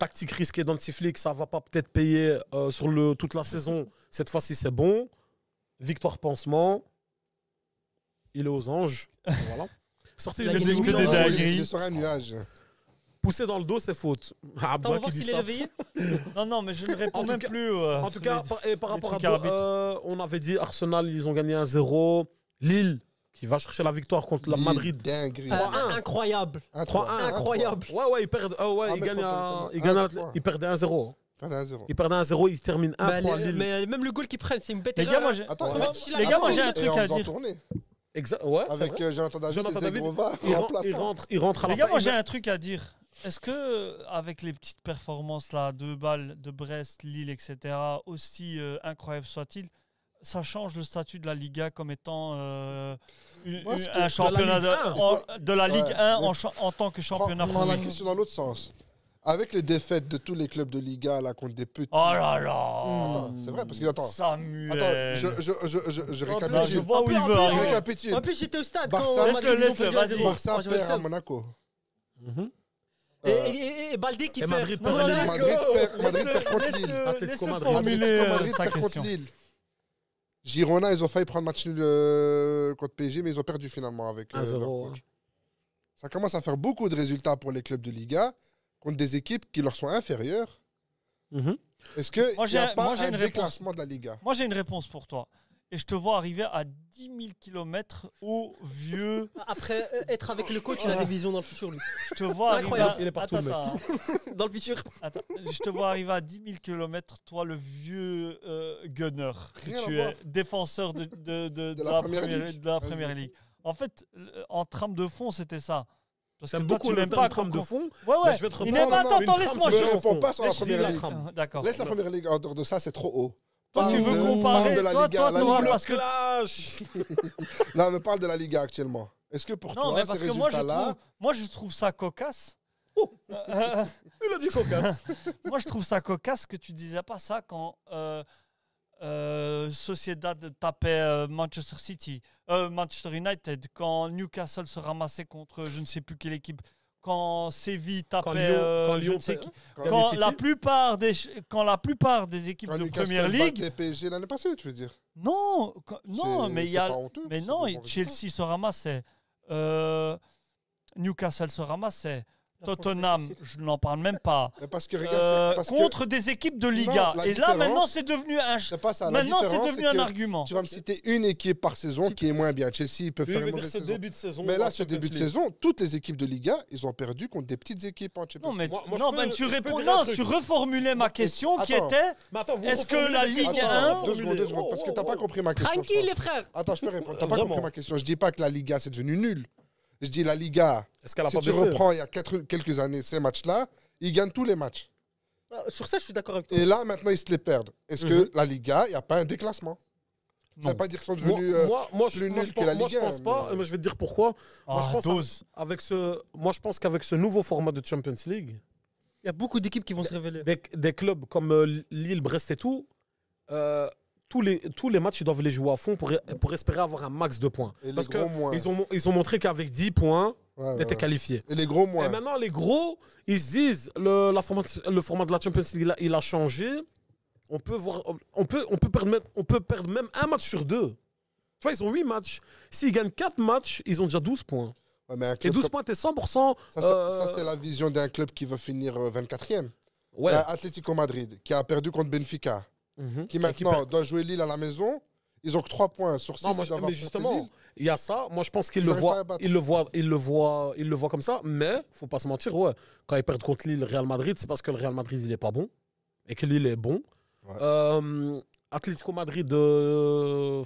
Tactique risquée d'Antiflick, ça va pas peut-être payer sur toute la saison. Cette fois-ci, c'est bon. Victoire pansement. Il est aux anges. Voilà. Sortez Il a une gagné vidéo. que des Non, dingueries. il est sur un nuage. Pousser dans le dos, c'est faute. Ah, Attends, on va Abba voir qui dit s'il est ça. réveillé. Non, non, mais je ne réponds En tout même cas- plus. En tout cas, par les rapport à trucs arbitres. on avait dit Arsenal, ils ont gagné 1-0. Lille, qui va chercher la victoire contre la Madrid. Dinguerie. 3-1. Incroyable. 3-1. Incroyable. Ouais, ils perdent. Ah, Ils mais gagnent trois, ils gagnent à- 1-3. ils perdaient 1-0. 1-0. Ils perdaient 1-0, ils terminent 1-3 Bah, Lille. mais même le goal qu'ils prennent, c'est une bête Les gars, erreur. moi j'ai Attends, Ouais. les gars, moi, j'ai un Et truc en à faisant dire. tourner. Ouais, c'est Avec vrai. Jonathan David Jonathan et David, Zegrova il remplaçant. rentre à la Les gars, fin. moi il j'ai met- un truc à dire. Est-ce que avec les petites performances là, 2 balles de Brest, Lille, etc., aussi incroyable soit-il, ça change le statut de la Liga comme étant Moi, ce que- un championnat de la Ligue de la Ligue Ouais, 1 mais en tant que championnat Prends la premier. question dans l'autre sens. Avec les défaites de tous les clubs de Liga là, contre des petits. Oh là là. Attends, c'est vrai, parce que attends. Samuel. Attends, je Non, je récapitule. vois où il veut Je arriver. récapitule. En plus, j'étais au stade Barça, quand on m'a dit qu'ils ont laisse-le, perdu à vas-y. 0. Barça Moi, j'avais perd le à seum. Monaco. Mhm. Et Baldé qui Et fait. Madrid Non, perd non, à non, Lille. Madrid perd contre Lille. Atlético Laisse-le Madrid. formuler Madrid sa perd contre question. Lille. Girona, ils ont failli prendre match nul contre PSG, mais ils ont perdu finalement avec 1-0, leur coach. Ça commence à faire beaucoup de résultats pour les clubs de Liga contre des équipes qui leur sont inférieures. Mhm. Est-ce qu'il Moi, n'y a j'ai pas une un réponse. déclassement de la Liga? Moi, j'ai une réponse pour toi. Et je te vois arriver à 10 000 km au vieux. Après être avec le coach, il a des visions dans le futur, lui. Je te vois arriver Incroyable. à... Il est partout, le mec. Dans le futur. Attends, je te vois arriver à 10 000 km, toi, le vieux gunner. Que Rien à tu voir. es défenseur de la Première Ligue. de la Vas-y. Première Ligue. En fait, en trame de fond, c'était ça. Parce J'aime toi, beaucoup tu le n'aimes pas trame de qu'on- fond. Ouais, Mais ouais. je vais te Il reprendre. n'aime pas. Non, non, Attends, une laisse-moi trame, Je c'est ne au fond. réponds pas sur la Laisse, je dis Première la Ligue. trame. D'accord. Laisse la Première Ligue. En dehors de ça, c'est trop haut. Toi, tu Parle veux de- comparer. parle de la Toi, Liga. La toi, Liga. parce que... Clash. Non, mais parle de la Liga actuellement. Est-ce que pour Non, toi, mais parce ces que résultats-là... moi, je trouve ça cocasse. Il a dit cocasse. Moi, je trouve ça cocasse que tu disais pas ça quand Sociedad tapait Manchester City, Manchester United, quand Newcastle se ramassait contre je ne sais plus quelle équipe, quand Séville tapait Quand je Lyon ne sais fait- qui. Quand Quand City. la plupart des équipes Quand de Newcastle Première Ligue, battait PSG l'année passée, tu veux dire? non, non, C'est- mais il y c'est a, pas honteux, mais c'est non, des bons Chelsea résultats. se ramassait, Newcastle se ramassait, Tottenham, je n'en parle même pas. Mais parce que, regarde, c'est parce que... Contre des équipes de Liga. Non, la Et là, maintenant, différence- c'est devenu un. C'est pas ça. La Maintenant, c'est différence, devenu c'est un que argument. Tu vas me citer une équipe par saison qui est moins bien. Chelsea, ils peuvent Lui, faire il une veut dire mauvaise ce saison. début de saison. Mais en là, ce début de Champions League. saison, toutes les équipes de Liga, ils ont perdu contre des petites équipes en Champions Non, mais, League. Moi, je non, peux- mais tu je peux réponds. dire un Non, truc. tu reformulais ma question qui attends. était. Mais attends, vous Est-ce que reformulez la les Ligue questions, un- vous Attends, reformulez. deux secondes, parce que t'as pas compris ma question. Tranquille, je les pense. frères. Attends, je peux répondre. T'as pas Vraiment. compris ma question. Je dis pas que la Liga, c'est devenu nul. Je dis la Liga, Est-ce qu'elle a si pas tu baissé reprends il y a quelques années ces matchs-là, ils gagnent tous les matchs. Sur ça, je suis d'accord avec toi. Et là, maintenant, ils se les perdent. Est-ce que la Liga, il n'y a pas un déclassement? Ça Non. veut pas dire qu'ils sont Moi, devenus... plus nuls que la moi, Ligue je 1, pense pas. mais- Moi, je vais te dire pourquoi. Moi, je Ah, pense dose. moi, je pense qu'avec ce nouveau format de Champions League, Il y a beaucoup d'équipes qui vont se révéler. des clubs comme Lille, Brest et tout, tous les matchs, ils doivent les jouer à fond pour espérer avoir un max de points. Et les Parce gros moins. ils ont montré qu'avec 10 points, Ouais, ils ouais, étaient ouais. qualifiés. Et les gros Et moins. maintenant, les gros, ils se disent le format de la Champions League, il a changé. On peut perdre même un match sur deux. Tu vois, ils ont 8 matchs. S'ils gagnent 4 matchs, ils ont déjà 12 points. Ouais, mais un Et club 12 comme- points, t'es 100%. Ça, c'est la vision d'un club qui veut finir 24e. Ouais. Il y a Atlético Madrid, qui a perdu contre Benfica, Mhm. qui Et maintenant perd- doit jouer Lille à la maison. Ils ont que 3 points sur 6. Non, moi, mais justement, il y a ça. Moi, je pense qu'ils Ils le arrivent pas à voient. battre. Ils le voient comme ça. Mais, faut pas se mentir, ouais. Quand ils perdent contre Lille, Real Madrid, c'est parce que le Real Madrid, il est pas bon. Et que Lille est bon. Ouais. Atlético Madrid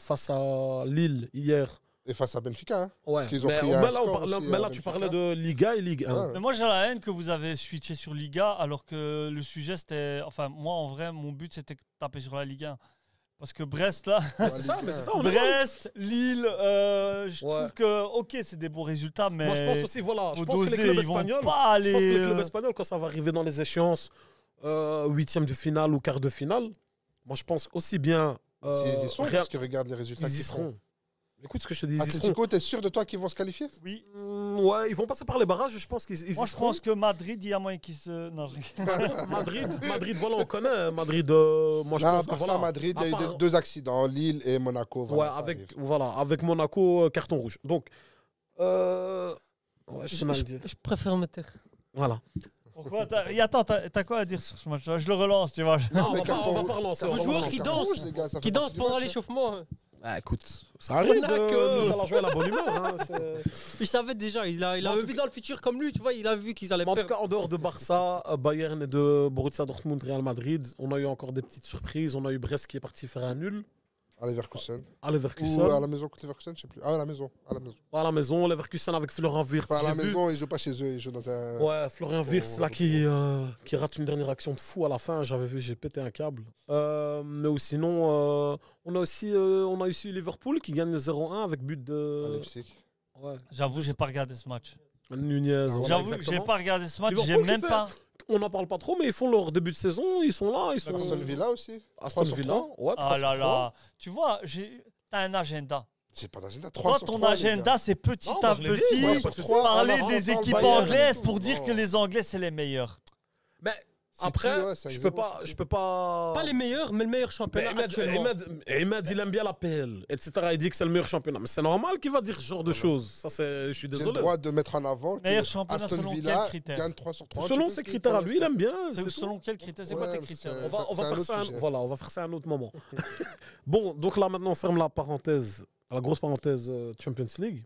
face à Lille hier. Et face à Benfica. Hein. Ouais. qu'ils ont mais pris mais un là, score là, aussi mais à là, tu Benfica. parlais de Liga et Ligue 1. Ouais. Mais moi, j'ai la haine que vous avez switché sur Liga, alors que le sujet, c'était. Enfin, moi, en vrai, mon but, c'était de taper sur la Ligue 1. Parce que Brest, là. Mais c'est ça, mais c'est ça. On est Brest, Lille, je Ouais. trouve que, ok, c'est des bons résultats, mais. Moi, je pense aussi, voilà. Je faut pense que les doser, clubs ils vont espagnols. pas Je pense que les aller, clubs espagnols, quand ça va arriver dans les échéances, huitième de finale ou quart de finale, moi, je pense aussi bien. Ils y sont, Real- parce qu'ils regardent les résultats Ils y qu'ils font. seront. Écoute ce que je te dis, ils y seront. Atlético, t'es sûr de toi qu'ils vont se qualifier? Oui. Ouais, ils vont passer par les barrages, je pense qu'ils y Moi, je seront. pense que Madrid, il y a moyen qu'ils se. Non, je rigole. Madrid, voilà, on connaît. hein. Madrid, moi, je Non, pense que Barça, voilà. Madrid, il y a À eu part- deux accidents, Lille et Monaco. Ouais, Voilà, ça avec Monaco, carton rouge. Donc, ouais, je sais mal dire. Je préfère me taire. Voilà. Pourquoi Attends, t'as quoi à dire sur ce match-là? Je le relance, tu vois. Non, mais on carton va rouge. pas relancer. Carton on va joueur pas rouge, qui relancer. carton danse, rouge, les gars, ça fait Qui danse partie du pendant match, hein. l'échauffement. Ah, écoute, ça arrive. Monaco. Nous allons jouer à la bonne humeur. hein, c'est- Il savait déjà, il En avait tout vu dans le futur comme lui, tu vois, il a vu qu'ils allaient Mais en tout perdre. cas, en dehors de Barça, Bayern et de Borussia Dortmund, Real Madrid, on a eu encore des petites surprises. On a eu Brest qui est parti faire un nul À Leverkusen. à Ou à Leverkusen. la maison contre Leverkusen, je sais plus. Ah, à la maison. À la maison. À la maison, Leverkusen avec Florian Wirtz. Enfin, à la j'ai vu. maison, ils jouent pas chez eux, ils jouent dans un. Ouais, Florian Wirtz là qui rate une dernière action de fou à la fin. J'avais vu, j'ai pété un câble. Mais sinon, on a aussi Liverpool qui gagne 0-1 avec but à de Leipzig. ouais, J'avoue, j'ai pas regardé ce match. Nunez. voilà, J'avoue que j'ai exactement. pas regardé ce match, j'ai Liverpool qui même fait- pas. on n'en parle pas trop, mais ils font leur début de saison, ils sont là, ils sont... Aston Villa aussi. Aston 3 sur Villa, 3. ouais, 3 Ah sur là 3. là. Tu vois, t'as un agenda. C'est pas d'agenda. Toi, 3 sur ton 3. agenda, c'est petit Non, à moi, je l'ai dit, petit. ouais, pas de souci. Parler En des avant, équipes Bayern, anglaises tout. pour dire Non. que les Anglais, c'est les meilleurs. Mais City, après, ouais, c'est je exactement peux pas... ça. Je peux pas... Pas les meilleurs, mais le meilleur Mais championnat actuellement. Ahmed, il aime bien la PL, etc. Il dit que c'est le meilleur championnat. Mais c'est normal qu'il va dire ce genre de choses. Ça, je suis J'ai le désolé. droit de mettre en avant que Meilleur championnat Aston selon Villa quels critères gagne 3 sur 3. Selon ses critères à lui, il aime bien. C'est c'est selon quels critères? C'est quoi Ouais, tes critères? c'est- On va un faire autre ça, sujet. voilà, on va faire ça à un autre moment. Bon, donc là maintenant on ferme la parenthèse, la grosse parenthèse Champions League.